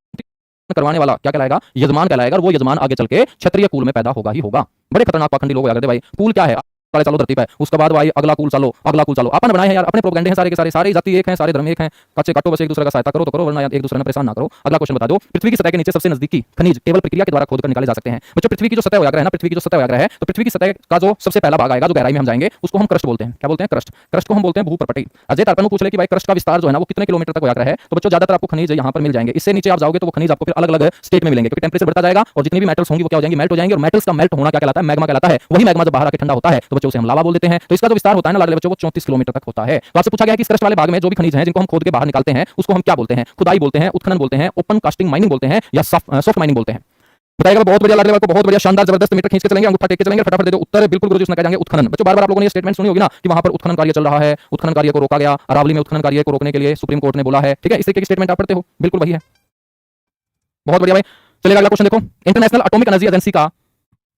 करवाने वाला क्या कहलाएगा? यजमान कहलाएगा, और वो यजमान आगे चल के क्षत्रिय कुल में पैदा होगा ही होगा। बड़े खतरनाक पाखंडी लोग करते भाई। कुल क्या है? चलो धरती पे, उसके बाद भाई अगला कुल चलो, अगला कुल चलो। अपन बनाए हैं यार, अपने प्रोपेगेंडे हैं सारे के सारे, सारी जाति एक हैं, सारे धर्म एक हैं। कच्चे काटो बस, एक दूसरे का सहायता करो तो करो, वरना एक दूसरे में परेशान ना करो। अगला क्वेश्चन बता दो, पृथ्वी की सतह के नीचे सबसे नजदीकी खनिज केवल प्रक्रिया के द्वारा खोदकर निकाले जा सकते हैं। बच्चों पृथ्वी की जो सतह है ना, पृथ्वी की जो सतह है, तो पृथ्वी की सतह का जो सबसे पहला भाग आएगा, जो गहराई में हम जाएंगे, उसको हम क्रस्ट बोलते हैं। क्या बोलते हैं? क्रस्ट। क्रस्ट को हम बोलते हैं भूपर्पटी। अजय तारपन पूछ ले कि भाई क्रस्ट का विस्तार जो है ना वो कितने किलोमीटर तक होगा है? तो बच्चों ज्यादातर आपको खनिज यहाँ पर मिल जाएंगे। इससे नीचे आप जाओगे तो वो खनिज आपको फिर अलग अलग स्टेट में मिलेंगे, क्योंकि टेंपरेचर बढ़ता जाएगा और जितनी भी मेटल्स होंगी वो क्या हो जाएंगी? मेल्ट हो जाएंगे। और मेटल्स का मेल्ट होना क्या कहलाता है? मैग्मा कहलाता है। वही मैग्मा जब बाहर आके ठंडा होता है तो बच्चों उसे हम लावा बोल देते हैं। तो इसका जो विस्तार होता है ना लाडले बच्चों, वो 34 किलोमीटर तक होता है। तो आपसे पूछा गया कि इस क्रस्ट वाले भाग में जो भी खनिज हैं जिनको हम खोद के बाहर निकालते हैं उसको हम क्या बोलते हैं? खुदाई बोलते हैं, उत्खनन बोलते हैं, ओपन कास्टिंग माइनिंग बोलते हैं, या सॉफ्ट माइनिंग बोलते हैं? बताइएगा। बहुत बढ़िया लाडले को, बहुत बढ़िया, शानदार, जबरदस्त। मीटर खींच के चलेंगे, अंगूठा टेक के चलेंगे, फटाफट दे दो उत्तर। बिल्कुल गुरुजी, उसने कह जाएंगे उत्खनन। बच्चों बार-बार आप लोगों ने ये स्टेटमेंट सुनी होगी ना कि वहां पर उत्खनन कार्य चल रहा है, उत्खनन कार्य को रोका गया, अरावली में उत्खनन कार्य को रोकने के लिए सुप्रीम कोर्ट ने बोला है। ठीक है, इस तरीके की स्टेटमेंट आप पढ़ते हो, बिल्कुल वही है। बहुत बढ़िया भाई, चलेगा अगला क्वेश्चन देखो। इंटरनेशनल एटॉमिक एनर्जी एजेंसी का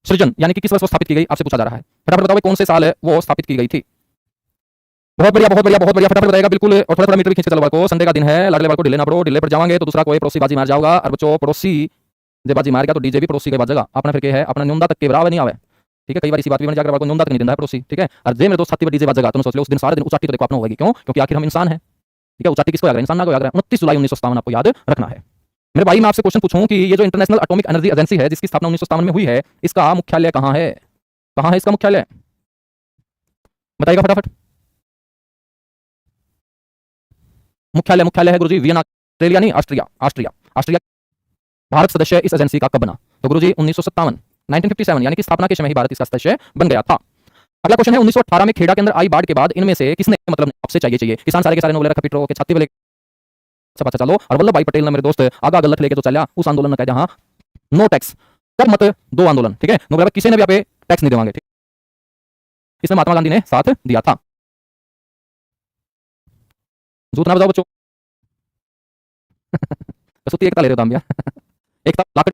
सृजन यानी कि किस वर्ष स्थापित की गई? आपसे पूछा जा रहा है। फटाफट बताओ कौन से साल वो स्थापित की गई थी? बहुत बढ़िया बहुत बढ़िया बहुत बढ़िया, फटाफट बताएगा बिल्कुल। और थोड़ा थोड़ा मीटर भी खींच के चलो को, संडे का दिन है, लाडले को ढिले ना पड़ो, ढिले पर जाओगे तो दूसरा कोई पड़ोसी बाजी मार जाओगा। और बच्चों पड़ोसी जब बाजी मार गया तो डीजे भी पड़ोसी के बाजेगा। अपना फिर क्या है, अपना न्यूनता तक के बराबर नहीं आवे। ठीक है, कई बार इसी बात भी बन जाकर न्यूनता तक नहीं देता है पड़ोसी। ठीक है, और जे मेरे दोस्त छाती पर डीजे बाजेगा तो सोच लो उस दिन सारे दिन उचाटी तो देखो अपना होगी। क्यों? क्योंकि आखिर हम इंसान हैं। ठीक है, उचाटी किसको याद है? इंसान को याद है। 29 जुलाई 1957 आपको याद रखना है। मेरे भाई मैं आपसे क्वेश्चन पूछूं कि ये जो इंटरनेशनल एटॉमिक एनर्जी एजेंसी है जिसकी स्थापना 1957 में हुई है, इसका मुख्यालय कहां है? कहां है इसका मुख्यालय? बताइएगा फटाफट। मुख्यालय मुख्यालय है गुरुजी वियना, ऑस्ट्रेलिया नहीं, ऑस्ट्रिया, ऑस्ट्रिया, ऑस्ट्रिया। भारत सदस्य इस एजेंसी का कब बना? तो गुरुजी 1957, 1957, यानी कि स्थापना के समय ही भारत इसका सदस्य बन गया था। अगला क्वेश्चन है 1918 में खेड़ा के अंदर आई बाढ़ के बाद इनमें से किसने, मतलब आपसे चाहिए चाहिए किसान सारे के सारे नोबले रखा पिटरो के छाती वाले सब अच्छा चलो, और वल्लभ भाई पटेल ने मेरे दोस्त आगा गलत लेके तो चला उस आंदोलन में कह जहां नो टैक्स कर मत दो आंदोलन, ठीक है, नोबले किसी ने भी आप टैक्स नहीं देवांगे, ठीक, इसमें महात्मा गांधी ने साथ दिया था। जूत ना बताओ बच्चों। सुती एकता ले रहे हो दाम भैया। एकता लाकर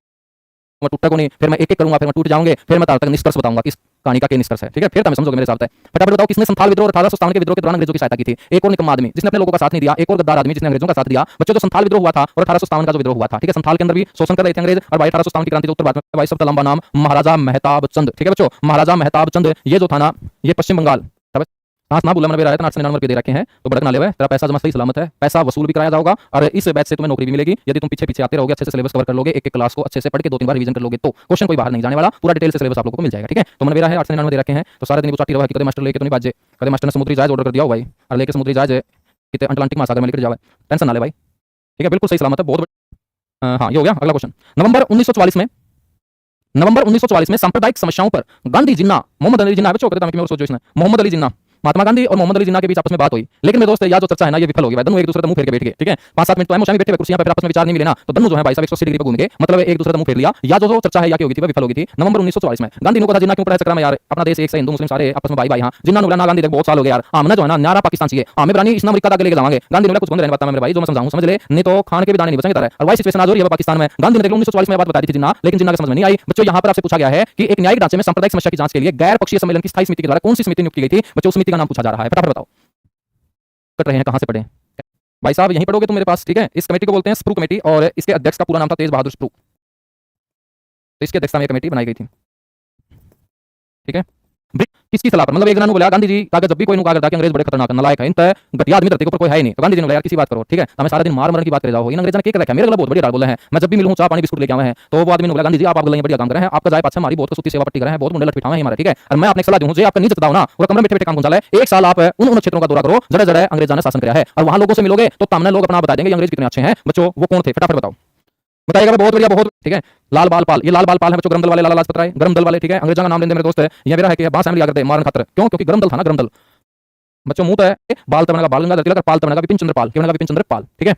मैं टूटा को नहीं, फिर मैं एक एक करूंगा, फिर मैं टूट जाऊंगे, फिर मैं ताल तक निष्कर्ष बताऊंगा किस कहानी का क्या निष्कर्ष है, ठीक है, फिर तुम समझोगे मेरे साथ है। फटाफट बताओ किसने संथाल विद्रोह और 1857 के विद्रोह के दौरान अंग्रेजों की सहायता की थी? एक और निकम्मा आदमी जिसने अपने लोगों का साथ नहीं दिया, एक और गद्दार आदमी जिसने अंग्रेजों का साथ दिया। बच्चों जो संथाल विद्रोह हुआ था और 1857 का जो विद्रोह हुआ था, ठीक है, संथाल के अंदर भी शोषण कर रहे थे अंग्रेज, और भाई 1857 की क्रांति जो उत्तर भारत में भाई सबसे लंबा नाम महाराजा मेहताब चंद, ठीक है बच्चों, महाराजा मेहताब चंद, ये जो था ना ये पश्चिम बंगाल ना बोला मैंने है 899 रुपये दे रखे हैं, तो भड़क ना ले, तेरा पैसा जमा सही सलामत है, पैसा वसूल भी कराया जाएगा, और इस बैच से तुम्हें नौकरी भी मिलेगी यदि तुम पीछे पीछे आते रहोगे, अच्छे से सिलेबस कवर कर लोगे, एक एक क्लास को अच्छे से पढ़ के 2-3 बार रिवीजन कर लोगे, तो क्वेश्चन कोई बाहर नहीं जाने वाला, पूरा डिटेल से सिलेबस आप लोगों को मिल जाएगा, ठीक है। तो मैंने मेरा है 899 दे रखे हैं, तो सारे दिन को चाटी रहा है, कदे मास्टर लेके तो नहीं बाजे, कदे मास्टर ने समुद्री जहाज ऑर्डर कर दिया हो भाई, और लेके समुद्री जहाज कितने अटलांटिक महासागर में लेकर जावे, टेंशन ना ले भाई, ठीक है, बिल्कुल सही सलामत है, बहुत हाँ ये हो गया। अगला क्वेश्चन, नवंबर 1944 में सांप्रदायिक समस्याओं पर गांधी जिन्ना, मोहम्मद अली जिन्ना बच्चों कहते हैं, सोचो इसने मोहम्मद अली जिन्ना, महात्मा गांधी और मोहम्मद अली जिन्ना के बीच आपस में बात हुई, लेकिन मेरे दोस्त यार जो चर्चा है ना ये विफल हो गई भाई, दोनों एक दूसरे का मुंह फेर के बैठ गए, ठीक है, 5-7 मिनट तो मोशामी बैठे हुए कुर्सियां पे, फिर आपस में विचार नहीं मिले ना, तो दोनों जो है भाई साहब 180 डिग्री पे घूम गए, मतलब एक दूसरे का मुंह फेर लिया, या जो चर्चा है या की होगी थी वह विफल हो गई थी। नवंबर 1944 में गांधी ने कहा जिन्ना क्यों पढ़ा चक्कर में यार, अपना देश एक से हिंदू मुस्लिम सारे आपस में भाई भाई, हां जिन्ना ने बोला ना गांधी देख बहुत साल हो गए यार, हमने जो है ना न्यारा पाकिस्तान चाहिए, हमें बरानी इस्लाम अमेरिका तक लेके जाएंगे, गांधी ने कुछ बंद रहने बात मेरे भाई, जो मैं समझाऊं समझ ले, नहीं तो खान के भी दाने नहीं बचेंगे तारे, और वही सिचुएशन आज हो रही है पाकिस्तान में। गांधी ने 1944 में बात बताई थी जिन्ना, लेकिन जिन्ना का समझ में नहीं आई। बच्चों यहां पर आपसे पूछा गया है कि एक न्यायिक ढांचे में सांप्रदायिक समस्या की जांच के लिए गैर पक्षीय सम्मेलन की स्थायी समिति के द्वारा कौन सी समिति नियुक्त की गई थी? बच्चों उस समिति का नाम पूछा जा रहा है, फटाफट बताओ। कट रहे हैं कहां से पढ़े भाई साहब, यहीं पढ़ोगे तुम मेरे पास, ठीक है। इस कमेटी को बोलते हैं स्प्रू कमेटी, और इसके अध्यक्ष का पूरा नाम था तेज बहादुर स्प्रू, तो इसके अध्यक्षता में कमेटी बनाई गई थी, ठीक है। किसकी सलाह पर, मतलब एक जना बोला गांधी जी का जब भी कोई नुका करता कि अंग्रेज बड़े खतरनाक नालायक है, इन पे घटिया आदमी धरती के ऊपर कोई है ही नहीं, तो गांधी जी ने बोला यार किसी बात करो, ठीक है, हमें सारा दिन मार मरने की बात करे जाओ, इन अंग्रेजों ने क्या रखा है, मेरे गला बहुत बढ़िया बोले हैं, मैं जब भी मिलूं चाय पानी बिस्कुट लेके आवे हैं, तो वो आदमी ने बोला गांधी जी आप गला बढ़िया काम कर रहे हैं, आपका जाए पाछा हमारी बहुत सुती सेवा पट्टी कर रहे हैं, बहुत मुंडे लट पिटावे हमारे, ठीक है, और मैं आपने सलाह दूं जो आपका नहीं जतता हो ना, और कमरे में बैठे बैठे काम गुंजाला है, एक साल आप उन क्षेत्रों का दौरा करो जड़े जड़े अंग्रेजों ने शासन किया है, और वहां लोगों से मिलोगे तो सामने लोग अपना बता देंगे अंग्रेज कितने अच्छे हैं। बच्चों वो कौन थे, फटाफट बताओ, बताइएगा। बहुत बढ़िया, बहुत ठीक है। लाल बाल पाल, ये लाल बाल पाल है बच्चों, गरम दल वाले, लाला लाजपत राय गरम दल वाले, ठीक है, अंग्रेजों का नाम लेते मेरे दोस्त है, ये मेरा है कि बांस लिया करते मारन खातर, क्यों, क्योंकि गरम दल था ना, गरम दल बच्चों मुंह है, बाल तब का बाल गंगा तिलक, पाल तब का विपिन चंद्र पाल, के विपिन चंद्र पाल, ठीक है।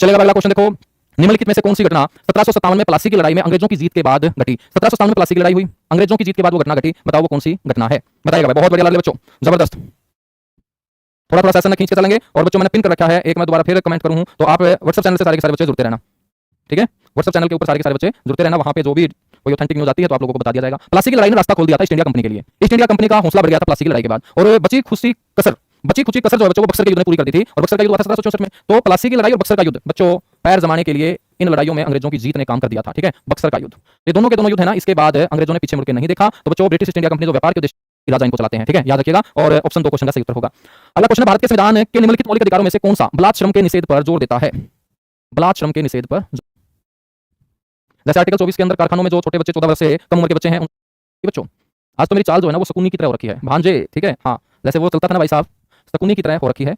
चलेगा अगला क्वेश्चन देखो, निम्नलिखित में से कौन सी घटना 1757 में प्लासी की लड़ाई में अंग्रेजों की जीत के बाद घटी? 1757 में प्लासी की लड़ाई हुई, अंग्रेजों की जीत के बाद वो घटना घटी, बताओ वो कौन सी घटना है, बताइएगा भाई। बहुत बढ़िया लाल बच्चों, जबरदस्त। थोड़ा थोड़ा सेशन में खींच के चलेंगे, और बच्चों मैंने पिन कर रखा है एक, मैं दोबारा फिर कमेंट करूं, तो आप व्हाट्सएप चैनल से सारे के सारे बच्चे जुड़ते रहना, ठीक है, व्हाट्सएप चैनल के ऊपर सारे के सारे बच्चे जुड़ते रहना, वहां पे जो भी कोई ऑथेंटिक न्यूज आती है तो आप लोगों को बता दिया जाएगा। प्लासी की लड़ाई ने रास्ता खोल दिया था ईस्ट इंडिया कंपनी के लिए, ईस्ट इंडिया कंपनी का हौसला बढ़ गया था प्लासी की लड़ाई के बाद, और बची खुशी कसर जो है बच्चों को बक्सर के युद्ध ने पूरी कर दी थी, और बक्सर का युद्ध हुआ था 1764 में, तो प्लासी की लड़ाई और बक्सर का युद्ध बच्चों पैर जमाने के लिए इन लड़ाइयों में अंग्रेजों की जीत ने काम कर दिया था, ठीक है। बक्सर का युद्ध, ये दोनों के दोनों युद्ध है ना, इसके बाद अंग्रेजों ने पीछे मुड़ के नहीं देखा, तो बच्चों ब्रिटिश ईस्ट इंडिया कंपनी जो व्यापार के उद्देश्य राजा इनको चलाते हैं, ठीक है, याद रखिएगा, और ऑप्शन 2 क्वेश्चन का सही उत्तर होगा। अगला क्वेश्चन, भारत के संविधान के निम्नलिखित मौलिक अधिकारों में से कौन सा बलात् श्रम के निषेध पर जोर देता है? बलात् श्रम के निषेध पर, जैसे आर्टिकल 24 के अंदर कारखानों में जो छोटे बच्चे 14 वर्ष से कम उम्र के बच्चे हैं बच्चों, आज तो मेरी चाल जो है ना वो शकुनी की तरह हो रखी है, भांजे, ठीक है, हाँ जैसे वो चलता था ना भाई साहब, शकुनी की तरह हो रखी है।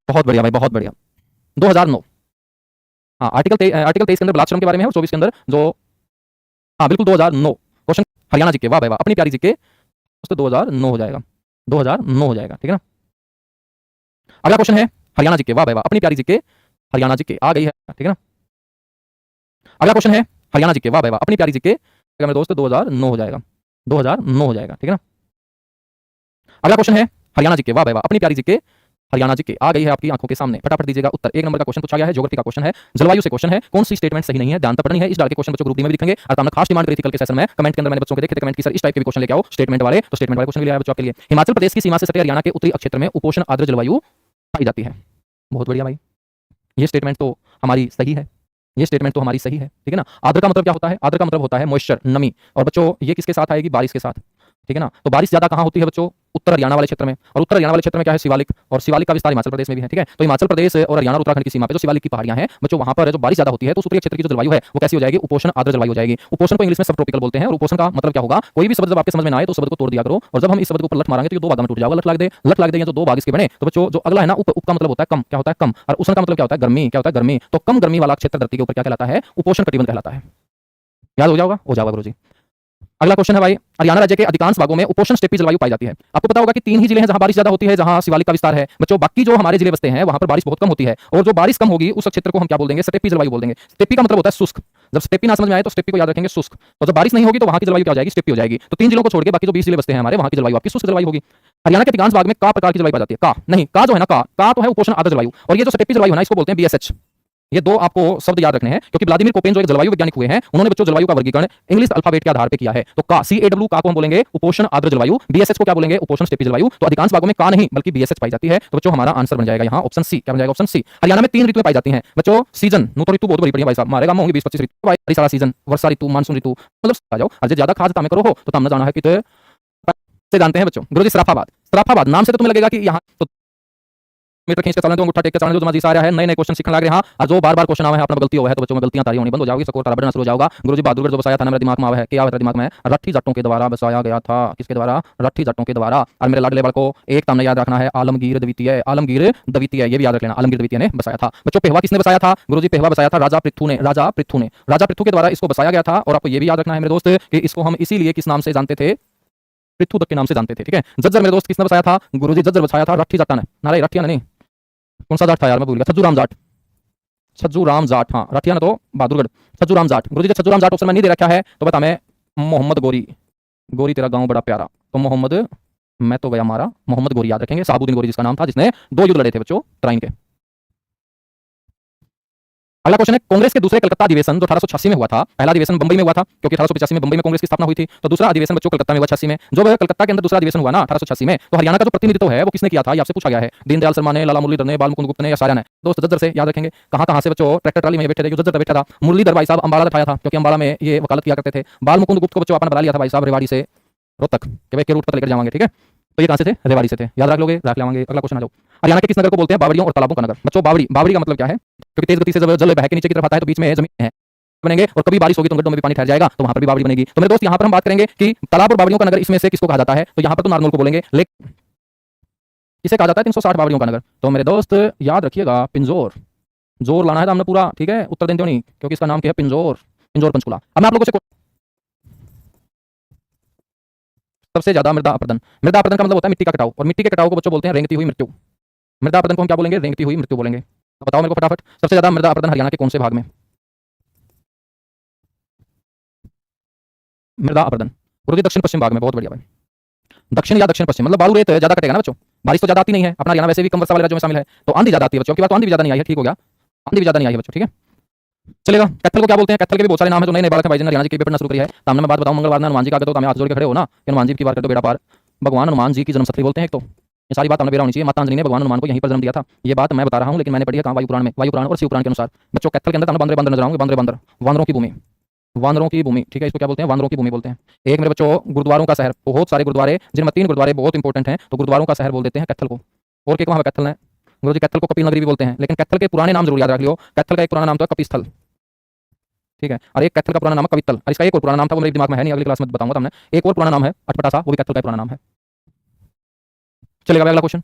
बहुत बढ़िया भाई, बहुत बढ़िया। 2009, हाँ आर्टिकल 23 के अंदर बलात् श्रम के बारे में है, और 24 के अंदर जो, हाँ बिल्कुल 2009 क्वेश्चन, हरियाणा जी के, वाह भाई वाह, अपनी प्यारी जी के, 2009 हो जाएगा, 2009 हो जाएगा, ठीक है ना। अगला क्वेश्चन है हरियाणा जी के, वाह भाई वाह, अपनी प्यारी जी के, हरियाणा जी के आ गई है, ठीक है ना। अगला क्वेश्चन है हरियाणा जी के, वाह भाई वाह, अपनी प्यारी जी के, मेरे दोस्त 2009 हो जाएगा, 2009 हो जाएगा, ठीक है ना। अगला क्वेश्चन है हरियाणा जी के, वाह भाई वाह, अपनी प्यारी जी के, हरियाणा जी के आ गई है आपकी आंखों के सामने, फटाफट दीजिएगा उत्तर। 1 नंबर का क्वेश्चन पूछा गया है, ज्योग्राफी का क्वेश्चन है, जलवायु से क्वेश्चन है, कौन सी स्टेटमेंट सही नहीं है, ध्यान पढ़नी है। इस डाल के क्वेश्चन बच्चों ग्रुप डी में भी दिखेंगे, और हमने खास डिमांड करी थी कल के सेशन में, कमेंट के अंदर मैंने बच्चों के देखे थे कमेंट की, सर इस टाइप के भी क्वेश्चन लेके आओ स्टेटमेंट वाले, तो स्टेटमेंट वाले क्वेश्चन भी आया बच्चों के लिए। हिमाचल प्रदेश की सीमा से सटे हरियाणा के उत्तरी क्षेत्र में उपोष्ण आर्द्र जलवायु पाई जाती है, बहुत बढ़िया भाई, ये स्टेटमेंट तो हमारी सही है, ये स्टेटमेंट तो हमारी सही है, ठीक है ना। आर्द्र का मतलब क्या होता है? आर्द्र का मतलब होता है मॉइस्चर, नमी, और बच्चों ये किसके साथ आएगी? बारिश के साथ, ठीक है ना। तो बारिश ज्यादा कहाँ होती है बच्चों, उत्तर हरियाणा वाले क्षेत्र में, और उत्तर हरियाणा वाले क्षेत्र में क्या है, शिवालिक, और शिवालिक का विस्तार हिमाचल प्रदेश में भी है। ठीक है, तो हिमाचल प्रदेश और हरियाणा और उत्तराखंड की सीमा पे जो शिवालिक की पहाड़ियां हैं बच्चों, वहां पर जो बारिश ज्यादा होती है तो उस उत्तरी क्षेत्र की जो जलवायु है वो कैसी हो जाएगी, उपोष्ण आर्द्र जलवायु हो जाएगी। उपोष्ण को इंग्लिश में सब ट्रॉपिकल बोलते हैं, और उपोष्ण का मतलब क्या होगा, कोई भी शब्द जब आपके समझ में ना आए तो शब्द को तोड़ दिया करो, और जब हम इस शब्द को ऊपर लट मारेंगे तो ये दो भागों में टूट जाएगा। लट लाग दे तो दो भाग इसके बने। तो बच्चों जो अगला है ना, उप का मतलब होता है कम, क्या होता है कम, और उष्ण का मतलब क्या होता है गर्मी, क्या होता है गर्मी। तो कम गर्मी वाला क्षेत्र धरती के ऊपर क्या कहलाता है, उपोष्ण कटिबंध कहलाता है। याद हो जाएगा गुरुजी। अगला क्वेश्चन है भाई, हरियाणा राज्य के अधिकांश भागों में उपोष्ण स्टेपी जलवायु पाई जाती है। आपको पता होगा कि 3 ही जिले हैं जहां बारिश ज्यादा होती है, जहां शिवालिक का विस्तार है बच्चों। बाकी जो हमारे जिले बसते हैं वहां पर बारिश बहुत कम होती है, और जो बारिश कम होगी उस क्षेत्र को हम क्या बोल देंगे, स्टेपी जलवायु बोल देंगे। स्टेपी का मतलब होता है शुष्क। जब स्टेपी ना समझ में आए तो स्टेपी को याद रखेंगे शुष्क। तो जब बारिश नहीं होगी तो वहां की जलवायु क्या हो जाएगी, स्टेपी हो जाएगी। तो 3 जिलों को छोड़ के बाकी जो 20 जिले बसते हैं हमारे, वहां की जलवायु आपकी शुष्क जलवायु होगी। हरियाणा के अधिकांश भाग में का प्रकार की जलवायु पाई जाती है, का नहीं, का जो है ना, का तो है उपोष्ण आर्द्र जलवायु, और ये जो स्टेपी जलवायु है ना, इसको बोलते हैं बीएसएच। ये दो आपको शब्द याद रखने हैं, क्योंकि व्लादिमीर कोपेन जो एक जलवायु वैज्ञानिक हुए हैं, उन्होंने बच्चों जलवायु का वर्गीकरण इंग्लिश अल्फाबेट के आधार पे किया है। तो का CAW का को हम बोलेंगे उपोष्ण आर्द्र जलवायु, बीएसएच को क्या बोलेंगे, उपोष्ण स्टेपी जलवायु। तो अधिकांश भागों में का नहीं बल्कि बीएसएच पाई जाती है। तो बच्चों हमारा आंसर बन जाएगा यहाँ ऑप्शन सी। क्या बन जाएगा, ऑप्शन सी। हरियाणा में 3 ऋतुएं पाई जाती हैं बच्चों, सीजन नो तो ऋतु बहुत बड़ी पड़ी है भाई साहब, मारेगा होंगे 20-25 ऋतु, भाई सारा सीजन, वर्षा ऋतु, मानसून ऋतु, मतलब आ जाओ। अजय ज्यादा खास तामे करो हो तो तमने जाना है कि से जानते हैं बच्चों। गुरुजी सराफाबाद नाम से तो तुम्हें लगेगा कि यहाँ तो मीटर खींच के चलने दो, अंगूठा टेक के चलने दो, जमा जी सारा है, नए क्वेश्चन सीखने लग रहे हैं। और जो बार कोश्चन आवे है अपना गलती हुआ है तो बच्चों में गलतियां तारी होनी बंद हो जाएगी, स्कोर तारा बढ़ना शुरू हो जाएगा। गुरुजी बहादुरगढ़ जो बसाया था ना मेरे दिमाग में आवे है, क्या आवे था दिमाग में, रट्ठी जट्टों के द्वारा बसाया गया था। किसके द्वारा, रट्ठी जट्टों के द्वारा। और मेरे लाडले वाले को एक तामने याद रखना है, आलमगीर द्वितीय, ये भी याद रख लेना, आलमगीर द्वितीय ने बसाया था। बच्चों पेहवा किसने बसाया था, गुरुजी पेहवा बसाया था राजा पृथु ने, राजा पृथु के द्वारा इसको बसाया गया था। और आपको ये भी याद रखना है मेरे दोस्त कि इसको हम इसीलिए किस नाम से जानते थे, पृथु के नाम से जानते थे। ठीक है, जज्जर मेरे दोस्त किसने बसाया था, गुरुजी जज्जर बसाया था रट्ठी जट्टा ने, नारे रट्ठिया नहीं, कौन सा जाट था यार मैं भूल गया, छज्जू राम जाट, हाँ रठिया ना तो बहादुरगढ़, छज्जू राम जाट। गुरुजी छज्जू राम जाट ऑप्शन में नहीं दे रखा है तो बता, मैं मोहम्मद गोरी तेरा गांव बड़ा प्यारा, तो मोहम्मद, मैं तो गया मारा, मोहम्मद गोरी याद रखेंगे, साहबुद्दीन गोरी जिसका नाम था, जिसने 2 युद्ध लड़े थे बच्चों तराइन के। अगला क्वेश्चन है, कांग्रेस के दूसरे कलकत्ता अधिवेशन जो 1886 में हुआ था, पहला अधिवेशन बंबई में हुआ था क्योंकि 1885 में बंबई में कांग्रेस की स्थापना हुई थी, तो दूसरा अधिवेशन बच्चों कलकत्ता में हुआ 86 में। जो कलकत्ता के अंदर दूसरा अधिवेशन हुआ ना 1886 में, तो हरियाणा का जो प्रतिनिधित्व है वो किसने किया था, ये आपसे पूछा गया है। दीनदयाल शर्मा ने, लाला मुरलीधर ने, बाल मुकुंद गुप्त ने, या सारा ने। दोस्त जज्जर से याद रखेंगे, कहां से बच्चों, ट्रैक्टर ट्राली में बैठे थे, जज्जर बैठा था। मुरलीधर भाई साहब अंबाला बैठाया था क्योंकि अंबाला में ये वकालत किया करते थे। बाल मुकुंद गुप्त को बच्चों आपने बना लिया था भाई साहब रेवाड़ी से रोहतक के भाई के रूट पर लेकर जाएंगे। ठीक है, तो ये कहां से थे, रेवाड़ी से थे, याद रख लोगे, रख लेंगे। अगला क्वेश्चन आ जाओ, हरियाणा के किस नगर को बोलते हैं बावड़ियों और तालाबों का नगर। बच्चों बावड़ी का मतलब क्या है, क्योंकि तेज गति से जब जल बह के नीचे की तरफ आता है तो बीच में जमीन है बनेंगे, और कभी बारिश होगी तो गड्ढों में भी पानी ठहर जाएगा, तो वहां पर भी बावड़ी बनेगी। तो मेरे दोस्त यहाँ पर हम बात करेंगे कि तालाब और बावड़ियों का नगर इसमें से किसको कहा जाता है, तो यहाँ पर तो नारनौल को बोलेंगे, लेकिन किसे कहा जाता है 360 बावड़ियों का नगर। तो मेरे दोस्त याद रखिएगा, पिंजौर, जोर लाना है था हमने पूरा। ठीक है, उत्तर देते हो नहीं क्योंकि इसका नाम क्या है, पिंजौर पंचकुला। अब मैं आप लोगों से सबसे ज्यादा मृदा अपरदन का मतलब होता है मिट्टी का कटाव, और मिट्टी के कटाव को बच्चों बोलते हैं रेंगती हुई मृत्यु। मृदा अपरदन को हम क्या बोलेंगे, रेंगती हुई मृत्यु बोलेंगे। तो बताओ मेरे को फटाफट, सबसे ज्यादा मृदा अपरदन हरियाणा के कौन से भाग में, मृदा अपरदन गुरुजी दक्षिण पश्चिम भाग में। बहुत बढ़िया भाई, दक्षिण या दक्षिण पश्चिम मतलब बालू रेत ज्यादा कटेगा ना बच्चों, बारिश तो ज्यादा आती नहीं है, अपना हरियाणा वैसे भी कम वर्षा वाले राज्यों में शामिल है, तो आंधी ज्यादा आती है बच्चों। की बात, तो आंधी भी ज्यादा नहीं आई है, ठीक हो गया, आंधी भी ज्यादा नहीं आई है बच्चों। ठीक है, चलेगा। कैथल को क्या बोलते हैं, कैथल के भी बहुत सारे नाम है, जो नए बालक भाई ने हरियाणा जी की पढ़ना शुरू करी है। सामने मैं बात बताऊं, मंगलवार हनुमान जी का तो हाथ जोड़ के खड़े हो ना, हनुमान जी की बात कर दो बेड़ा पार। भगवान हनुमान जी की जन्मशती बोलते हैं एक, तो ये सारी बात हमने बेरा होनी चाहिए। माता अंजलि ने भगवान हनुमान को यहीं पर जन्म दिया था, ये बात मैं बता रहा हूँ, लेकिन मैंने पढ़ी है कहाँ, वायु पुराण और शिव पुराण के अनुसार। बच्चों कैथल के अंदर बंदर नजर आऊंगे, वानरों की भूमि। ठीक है, इसको क्या बोलते हैं, वानरों की भूमि बोलते हैं। एक मेरे बच्चों गुरुद्वारों का शहर, बहुत सारे गुरुद्वारे, जिनमें 3 गुरुद्वारे बहुत इंपॉर्टेंट हैं, तो गुरुद्वारों का शहर बोल देते हैं कैथल को। और क्या वहां कैथल है गुरुजी, कैथल को कपिल नगरी भी बोलते हैं, लेकिन कैथल के पुराने नाम जरूर याद रख लियो। कैथल का एक पुराना नाम तो है कपिस्थल, ठीक है, और एक कैथल का पुराना नाम है कवितल, और इसका एक और पुराना नाम था वो मेरे दिमाग में है नहीं, अगली क्लास में बताऊंगा तुमने। एक और पुराना नाम है अटपटासा, वो भी कैथल का पुराना नाम है। चलेगा अगला क्वेश्चन।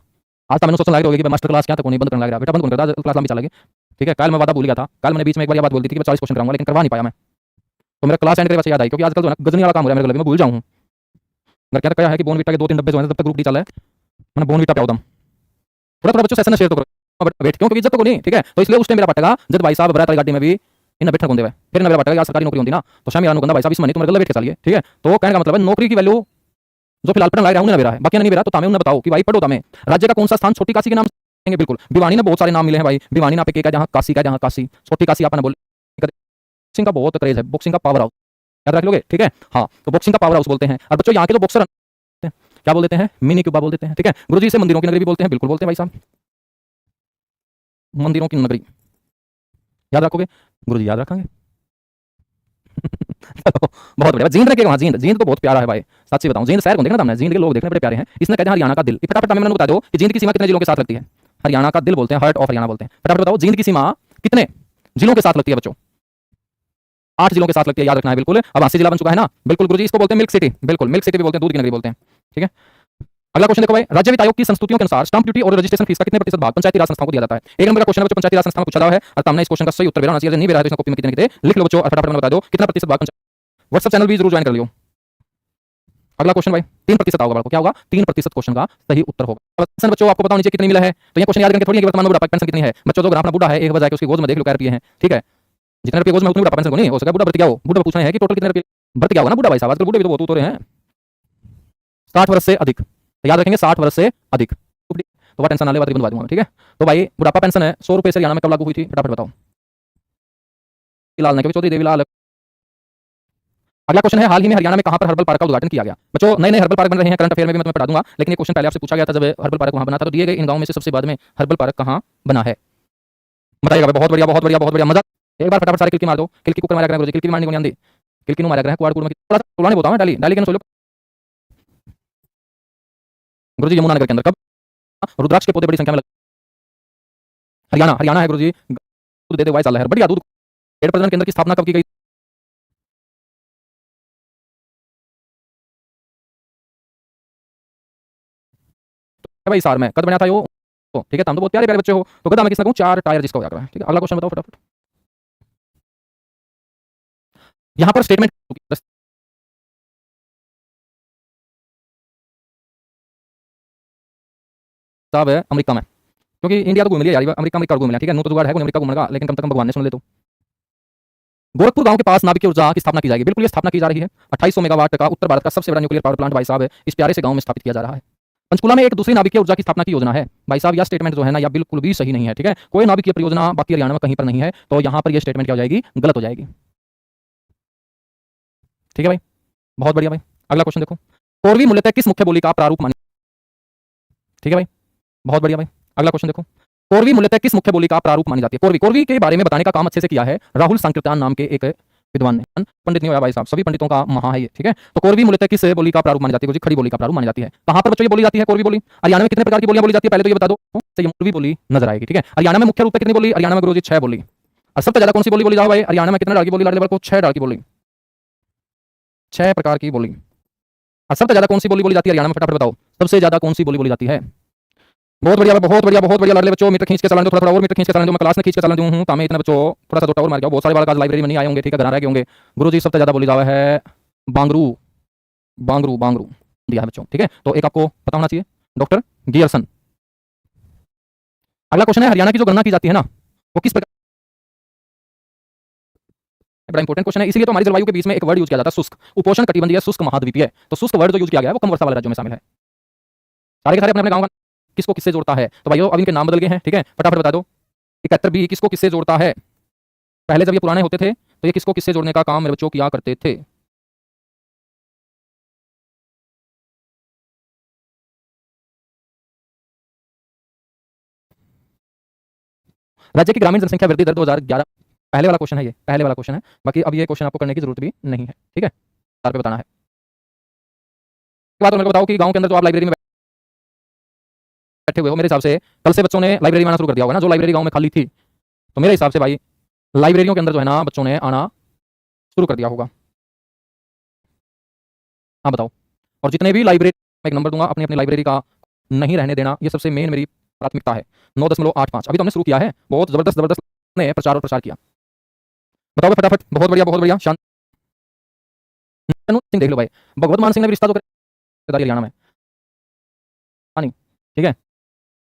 आज तो मैंने सोचने लग रही कि मास्टर क्लास क्या तक नहीं बंद करने लग रहा, बेटा बंद कर देता, क्लास लंबी चलेगी। ठीक है, कल मैं वादा भूल गया था, कल मैंने बीच में एक बार बात बोल दी थी कि 40 क्वेश्चन कराऊंगा, लेकिन करवा नहीं पाया मैं, तो मेरा क्लास एंड के वैसे याद आई, क्योंकि आजकल जो है गजनी वाला काम हो रहा है मेरे गले में, भूल जाऊँ। घर क्या कहा है कि बोनवीटा के 2-3 डब्बे जो है तब तक ग्रुप डी चला है, मैंने बोनवीटा पे दम थोड़ा बच्चों सेशन शेयर तो करो, वेट क्यों, क्योंकि इज्जत को नहीं। ठीक है, तो इसलिए उस टाइम मेरा पटेगा जब भाई साहब बरात गाड़ी में भी इन बैठक होंगे, फिर मेरा पटेगा यार सरकारी नौकरी होती ना, तो शाम यार भाई साहब इसमें नहीं तुम्हारे गले बैठ के चलिए। ठीक है, तो कहने का मतलब है नौकरी की वैल्यू जो फिलहाल पढ़ने लग रहा है मेरा है, बाकी नहीं मेरा, तो तामे उन्हें बताओ कि भाई पढ़ो तामे। राज्य का कौन सा स्थान छोटी काशी के नाम से, बिल्कुल भिवानी ने बहुत सारे नाम मिले हैं भाई, भिवानी ना पे के जहाँ काशी का, जहाँ काशी, छोटी काशी आपने बोले, बॉक्सिंग का बहुत क्रेज है, बॉक्सिंग का पावर हाउस याद रख लोगे। ठीक है, हाँ, तो बॉक्सिंग का पावर हाउस बोलते हैं। और बच्चों यहाँ के जो बॉक्सर क्या बोल देते हैं, मिनी क्यूबा बोल देते हैं। ठीक है, गुरुजी से मंदिरों की नगरी भी बोलते हैं, बिल्कुल बोलते हैं भाई साहब, मंदिरों की नगरी याद रखोगे गुरुजी, याद रखेंगे। चलो, बहुत बढ़िया। जींद ने क्या कहा? जींद, जींद तो बहुत प्यारा है भाई, सच्ची बताऊं। जींद शहर कौन देखना था हमने, जींद के लोग देखने बड़े प्यारे हैं। इसने कहते हैं हरियाणा का दिल। फटाफट हमें बता दो कि जींद की सीमा कितने जिलों के साथ लगती है? हरियाणा का दिल बोलते हैं, हार्ट ऑफ हरियाणा बोलते हैं। फटाफट बताओ जींद की सीमा कितने जिलों के साथ लगती है बच्चों? 8 जिलों के साथ लगती है, याद रखना है बिल्कुल। अब 80 जिला बन चुका है ना, बिल्कुल गुरुजी। इसको बोलते हैं मिल्क सिटी, बिल्कुल मिल्क सिटी भी बोलते हैं, दूध की नगरी बोलते हैं, ठीक है। अगला क्वेश्चन देखो भाई, राज्य वित्त आयोग की संस्तुतियों के अनुसार स्टांप ड्यूटी और रजिस्ट्रेशन फीस का कितने प्रतिशत भाग पंचायती राज संस्थाओं को दिया जाता है? एक नंबर का क्वेश्चन है बच्चों, पंचायती राज संस्थाओं में पूछा हुआ है और तुमने इस क्वेश्चन का सही उत्तर बेरा नहीं बेरा है तो इसको कॉपी में कितने लिख लो बच्चों और फटाफट बता दो कितना प्रतिशत भाग। व्हाट्सएप चैनल भी जरूर ज्वाइन कर लियो। अगला क्वेश्चन भाई 3% होगा, क्या होगा? 3% क्वेश्चन का सही उत्तर होगा। पेंशन बच्चों आपको बताओ नीचे कितनी मिला है, तो ये क्वेश्चन याद करके थोड़ी कि वर्तमान में बुढ़ापा पेंशन कितनी है बच्चों। जो अपना बूढ़ा है एक बजाय के उसकी गोद में देख लो क्या रुपये हैं, ठीक है। जितने रुपये गोद में उतनी बुढ़ापा पेंशन को नहीं हो सका। बूढ़ा भर्ती क्या हो, बूढ़ा पूछना है कि टोटल कितने रुपये भर्ती क्या होगा ना बूढ़ा भाई साहब। आजकल बूढ़े भी तो बहुत हो रहे हैं 60 वर्ष से अधिक, तो याद रखेंगे 60 वर्ष से अधिक, तो वह टेंशन आने वाली बंदवा दूंगा, ठीक है। तो भाई बुढ़ापा पेंशन है 100 रुपये से हरियाणा में कब लागू हुई थी, फटाफट बताओ। लाल ने कभी चौधरी देवीलाल। अगला क्वेश्चन है, हाल ही में हरियाणा में कहां पर हर्बल पार्क का उद्घाटन किया गया? बच्चों नए नए हर्बल पार्क बन रहे हैं, करंट अफेयर में भी मैं तुम्हें पढ़ा दूंगा, लेकिन ये क्वेश्चन पहले आपसे पूछा गया था जब हर्बल पार्क वहां बना था, तो दिए गए इन गांवों में से सबसे बाद में हर्बल पार्क कहां बना है, बताइएगा। बहुत बढ़िया बहुत बढ़िया बहुत बढ़िया, मजा। एक बार फटाफट सारे किलकी मार दो, किलकी कुकर मारा करें, किलकी मारने को नहीं आंदी, किलकी नु मारा करें कुआड़ कुड़ में थोड़ा सा पुराने बताओ डाली डाली के सोलो। गुरुजी यमुना नगर के अंदर कब रुद्राक्ष के पौधे बड़ी संख्या में हरियाणा, हरियाणा है गुरुजी। दूध दे दे वाई साल है, बढ़िया। दूध पेड़ प्रजनन केंद्र की स्थापना कब की गई? भाई सार में कद बना था यो, ठीक है। तुम तो बहुत प्यारे प्यारे बच्चे हो। तो गधा मैं किसने कहूं, 4 टायर जिसका हो जाएगा, ठीक है। अगला क्वेश्चन बताओ फटाफट। यहां पर स्टेटमेंट साहब है अमेरिका में, क्योंकि इंडिया तो घूम लिया यार, अमेरिका अमेरिका घूम लिया, ठीक है। नो तो जुगाड़ है, अमेरिका घूमेगा, लेकिन कम से कम भगवान ने सुन ले। तो गोरखपुर गांव के पास नाभिकीय ऊर्जा की स्थापना की जाएगी, बिल्कुल ये स्थापना की जा रही है। 2800 मेगावाट का उत्तर भारत का सबसे बड़ा न्यूक्लियर पावर प्लांट भाई साहब है इस प्यारे से गांव में स्थापित किया जा रहा है। पंचकुला में एक दूसरी नाभिकीय ऊर्जा की स्थापना की योजना है भाई साहब। यह स्टेटमेंट जो है ना यह बिल्कुल भी सही नहीं है, ठीक है। कोई नाभिकीय परियोजना बाकी हरियाणा में कहीं पर नहीं है, तो यहां पर यह स्टेटमेंट क्या हो जाएगी, गलत हो जाएगी, ठीक है भाई। बहुत बढ़िया भाई। अगला क्वेश्चन देखो, कोरवी मूलतः किस मुख्य बोली का प्रारूप मानी, ठीक है भाई। बहुत बढ़िया भाई। अगला क्वेश्चन देखो, कोरवी मूलतः किस मुख्य बोली का प्रारूप मानी जाती है? कोरवी, कोरवी के बारे में बताने का काम अच्छे से किया है राहुल संकीर्तन नाम के एक विद्वान ने। पंडित नहीं होया भाई साहब, सभी पंडितों का महा है ये, ठीक है। तो कोरवी मूलतः किस बोली का प्रारूप मानी जाती है? खड़ी बोली का प्रारूप मानी जाती है। कहां पर बच्चों ये बोली जाती है कोरवी बोली? हरियाणा में कितने प्रकार की बोलियां बोली जाती है, पहले तो ये बता दो। तो ये कोरवी बोली नजर आएगी, ठीक है। हरियाणा में मुख्य रूप से कितनी बोली? हरियाणा में गुरुजी 6 बोली। और सबसे ज्यादा कौन सी बोली बोली जाओ भाई? हरियाणा में कितने डाल की बोली? लाडले को 6 डाल की बोली, 6 प्रकार की बोली। और सबसे ज्यादा कौन सी बोली बोली जाती है हरियाणा में, फटाफट बताओ। सबसे ज्यादा कौन सी बोली बोली जाती है? बहुत बढ़िया बहुत बढ़िया बहुत बढ़िया लाडले बच्चों। मीटर खींच के चलाने दो, थोड़ा और मीटर खींच के चलाने दो। मैं क्लास में खींच के चलाने दूं हूं, तामे इतने बच्चों थोड़ा सा दो टावर मार जाओ। बहुत सारे बालक आज लाइब्रेरी में नहीं आए होंगे, ठीक है, घर रह गए होंगे। गुरुजी सबसे ज्यादा बोली जावा है बांगरू, बांगरू बांगरू दिया है बच्चों, ठीक है। तो एक आपको पता होना चाहिए, डॉक्टर गियरसन। अगला क्वेश्चन है, हरियाणा की जो गणना की जाती है ना वो किस प्रकार, बड़ा इंपॉर्टेंट क्वेश्चन है। इसीलिए तो हमारी जलवायु के बीच में एक वर्ड यूज किया जाता है शुष्क। उपोषण कटिबंधीय शुष्क महाद्वीपीय, तो शुष्क वर्ड जो यूज किया गया है वो कम वर्षा वाले राज्यों में शामिल है। सारे के सारे अपने अपने गांव का किसको किससे जोड़ता है? तो भाइयों अब इनके नाम बदल गए हैं, ठीक है। फटाफट बता दो। 71 भी किसको किससे जोड़ता है? पहले जब ये पुराने होते थे तो ये किसको किससे जोड़ने का काम मेरे बच्चों किया करते थे? राज्य की ग्रामीण जनसंख्या वृद्धि दर 2011, पहले वाला क्वेश्चन है, ये पहले वाला क्वेश्चन है। बाकी अब ये क्वेश्चन आपको करने की जरूरत भी नहीं है, ठीक है। सर पे बताना है। एक बात और मेरे को बताओ कि गांव के अंदर जो आप लाइब्रेरी में बैठे हुए हो, मेरे हिसाब से कल से बच्चों ने लाइब्रेरी में आना शुरू कर दिया होगा ना, जो लाइब्रेरी गांव में खाली थी। तो मेरे हिसाब से भाई लाइब्रेरियों के अंदर जो है ना बच्चों ने आना शुरू कर दिया होगा। हाँ बताओ। और जितने भी लाइब्रेरी, मैं एक नंबर दूंगा, अपनी अपनी लाइब्रेरी का नहीं रहने देना, ये सबसे मेन मेरी प्राथमिकता है। 9.85 अभी तो हमने शुरू किया है, बहुत जबरदस्त जबरदस्त ने प्रचार और प्रसार किया। बताओ फटाफट। बहुत बढ़िया बहुत बढ़िया। शांत सिंह देख लो भाई, भगवत मान सिंह ने भी रिश्ता तो हरियाणा में, हाँ नहीं, ठीक है,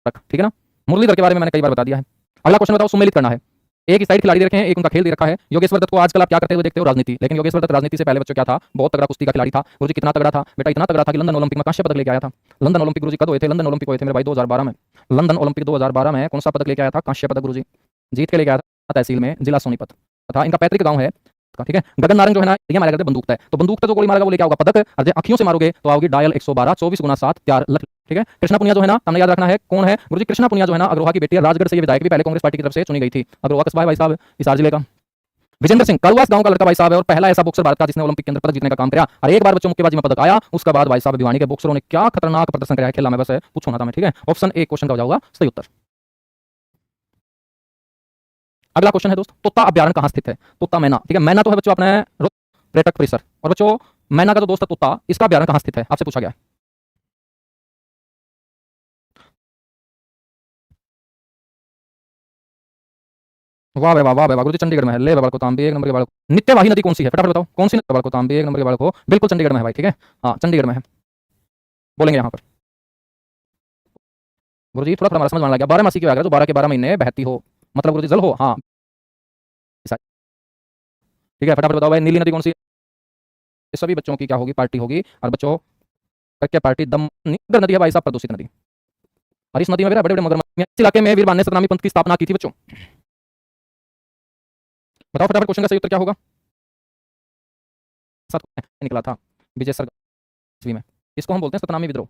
ठीक है ना। मुरलीधर के बारे में मैंने कई बार बता दिया है। अगला क्वेश्चन बताओ, सुमेलित करना है। एक साइड खिलाड़ी दे रखे हैं, एक उनका खेल दे रखा है। योगेश्वर दत्त को आजकल आप क्या करते हुए देखते हो? राजनीति। लेकिन योगेश्वर दत्त राजनीति से पहले बच्चों क्या था? बहुत तगड़ा कुश्ती का खिलाड़ी था। गुरुजी कितना तगड़ा था बेटा, इतना तगड़ा था कि लंदन ओलंपिक में कांस्य पदक लेके आया था। लंदन ओलंपिक गुरुजी कब हुए थे? लंदन ओलंपिक हुए थे मेरे भाई 2012 में। लंदन ओलंपिक 2012 में कौन सा पदक लेके आया था? कांस्य पदक गुरुजी जीत के लेके आया था, तहसील में जिला सोनीपत था। इनका पैतृक गांव है, ठीक है। गगन नारंग जो है ना ये मारा करते बंदूक है, तो बंदूक तो गोली मारेगा वो लेके आओगे पदक, और अखियों से मारोगे तो आओगी डायल 112 24 गुना 7 तैयार लट, ठीक है। कृष्णा पुनिया जो है ना हमने याद रखना है कौन है गुरुजी? कृष्णा पुनिया जो है ना अग्रोहा की बेटी है, राजगढ़ से ये विधायक भी पहले कांग्रेस पार्टी की तरफ से चुनी गई थी। अग्रोहा कस्बा है भाई साहब, हिसार जिले का। विजेंद्र सिंह कलवास गांव का लड़का भाई साहब है और पहला ऐसा बॉक्सर भारत का जिसने ओलंपिक के अंदर पदक जीतने का काम किया। और एक बार बच्चों मुक्केबाजी में पदक आया, उसके बाद भाई साहब भिवानी के बॉक्सरों ने क्या खतरनाक प्रदर्शन कराया, खेला में बस है पूछो ना था मैं, ठीक है। ऑप्शन ए क्वेश्चन का हो जाएगा सही उत्तर। अगला क्वेश्चन है दोस्त, तोता अभ्यारण्य कहां स्थित है? तोता मैना, ठीक है, मैना तो है बच्चों अपने पर्यटक परिसर, और बच्चों मैना का जो दोस्त है तोता, इसका अभ्यारण्य कहां स्थित है आपसे पूछा गया है। वाह वाह वाह वाह गुरुजी, चंडीगढ़ में है। ले बालक को तांबी, एक नंबर के बालक। नित्यवाही नदी कौन सी है, फटाफट बताओ कौन सी नदी, बालक को तांबी, एक नंबर के बालक हो, बिल्कुल चंडीगढ़ में है भाई, ठीक है। हाँ चंडीगढ़ में है, बोलेंगे यहाँ पर। गुरुजी थोड़ा थोड़ा हमारा समझ में आ गया, 12 मासी की आएगा जो 12 के 12 महीने बहती हो, मतलब गुरुजी जल हो, हाँ ठीक है। फटाफट बताओ भाई, नीली नदी कौन सी है? ये सभी बच्चों की क्या होगी, पार्टी होगी। और बच्चों क्या पार्टी, दम निगर नदी है भाई साहब, प्रदूषित नदी। और इस नदी में बड़े बड़े मगरमच्छ, इस इलाके में वीर बान ने सतनामी पंथ की स्थापना की थी बच्चों। बताओ फटाफट क्वेश्चन का सही उत्तर क्या होगा। निकला था विजय सर में, इसको हम बोलते हैं सतनामी विद्रोह।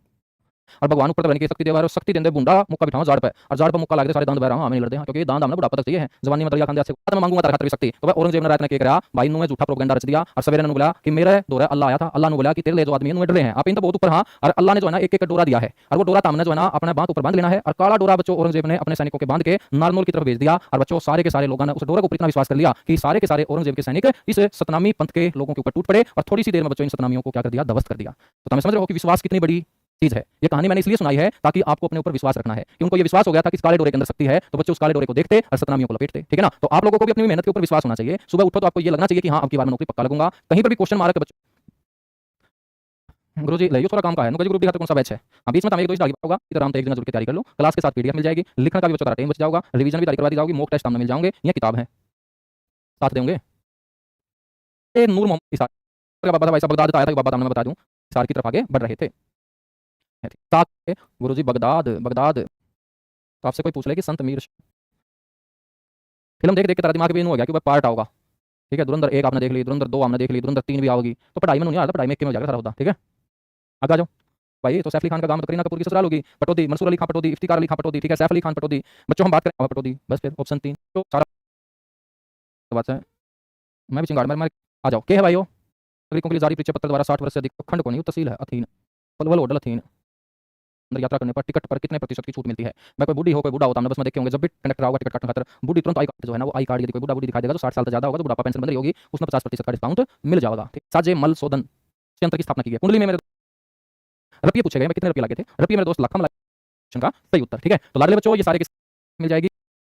और भगवान ऊपर बन के शक्ति देवा, शक्ति देंदे बुंडा मुक्का बिठाओ झाड़ पे, और झाड़ पे मुक्का लगे सारे दांत बह रहा हमें नहीं लड़ते हैं, क्योंकि दांत हमने बुढ़ापा तक चाहिए है, जवानी में दरिया खांदे से मैं मांगूंगा तेरे खातिर शक्ति। तो भाई औरंगजेब ने रात ने क्या करा भाई, नु झूठा प्रोपेगेंडा रच दिया, और सवेरे ने बोला कि मेरे डोरा अल्लाह आया था, अल्लाह ने बोला कि तेरे ले जो आदमी नु डरे हैं आप इन तो बहुत ऊपर, हाँ। और अल्लाह ने जो है ना एक एक डोरा दिया है, और वो डोरा तामने जो है ना अपने बांध ऊपर बांध लेना है, और काला डोरा बच्चों औरंगजेब ने अपने सैनिकों के बांध के नारनौल की तरफ भेज दिया। और बच्चों सारे के सारे लोगों ने उस डोरे को इतना विश्वास कर लिया कि सारे के सारे औरंगजेब के सैनिक इस सतनामी पंथ के लोगों के ऊपर टूट पड़े, और थोड़ी सी देर में बच्चों इन सतनामियों को क्या कर दिया, ध्वस्त कर दिया। तो तुम्हें समझ रहे हो कि विश्वास कितनी बड़ी चीज है। ये कहानी मैंने इसलिए सुनाई है ताकि आपको अपने ऊपर विश्वास रखना है, कि उनको ये विश्वास हो गया था कि इस काले डोरे के अंदर शक्ति है, तो बच्चे उस काले डोरे को देखते और सतनामियों को लपेटते, ठीक है ना। तो आप लोगों को भी अपनी मेहनत के ऊपर विश्वास होना चाहिए। सुबह उठो तो आपको ये लगना चाहिए कि हाँ अब की बार मैं नौकरी पक्का लगूंगा, कहीं पर भी क्वेश्चन मार्क बच्चों। गुरुजी ले थोड़ा काम का है, नुकजी ग्रुप दिखाते कौन सा बैच है। हाँ बीच में तो एक दो डाल होगा, इधर हम तो एक दिन जुड़ के तैयारी कर लो, क्लास के साथ पीडीएफ मिल जाएगी, लिखने का भी बच्चों का टाइम बच जाओगा, रिवीजन भी तैयारी करवा दी जाओगी, मॉक टेस्ट सामने मिल जाओगे, ये किताब है साथ देंगे। ये नूर मोहम्मद इसार का बाबा था भाई साहब, बगदाद आया था, बाबा था मैं बता दूं, इसार की तरफ आगे बढ़ रहे थे। साथ गुरुजी बगदाद, बगदाद। तो आपसे कोई पूछ ले कि संत मीर, फिल्म देख देख के तेरा दिमाग भी इन हो गया कि भाई पार्ट आओगा, ठीक है। धुरंधर 1 आपने देख ली, धुरंधर 2 आपने देख ली, धुरंधर 3 भी आओगी, तो पढ़ाई में नहीं आता, पढ़ाई में एक में हो जाएगा सारा होता, ठीक है। आगे आ जाओ भाई। तो सैफ अली खान का गांव, तो करीना कपूर की ससुराल होगी पटौदी, मंसूर अली खान पटौदी, इफ्तिकार अली खान पटौदी, ठीक है, सैफ अली खान पटौदी। बच्चों हम बात करें पटौदी, बस फिर ऑप्शन 3 तो सारा बात है। मैं भी चिंगाड़ मैं आ जाओ, के है भाई हो नागरिकों के लिए जारी परिचय पत्र द्वारा 60 वर्ष से अधिक खंड को नहीं, तहसील है अथीन, पलवल होटल अथीन, अंदर यात्रा करने पर टिकट पर कितने प्रतिशत की छूट मिलती है। मैं कोई बूढ़ी हो कोई बूढ़ा होता हमने बस में देखे होंगे, जब भी कंडक्टर आएगा टिकट काटने खातर बूढ़ी तुरंत आई कार्ड जो है ना, वो आई कार्ड यदि कोई बूढ़ा बूढ़ी दिखाई देगा तो 60 साल से ज्यादा होगा तो बुढ़ापा पेंशन बंद रही होगी, उसमें 50% का डिस्काउंट मिल जाएगा। साजे मल शोधन यंत्र की स्थापना की है कुंडली में मेरे रुपये पूछे गए, मैं कितने रुपये लगे थे, रुपये मेरे दोस्त लाखा का सही उत्तर, ठीक है। तो लाडले बच्चों ये सारे मिल जाएगी।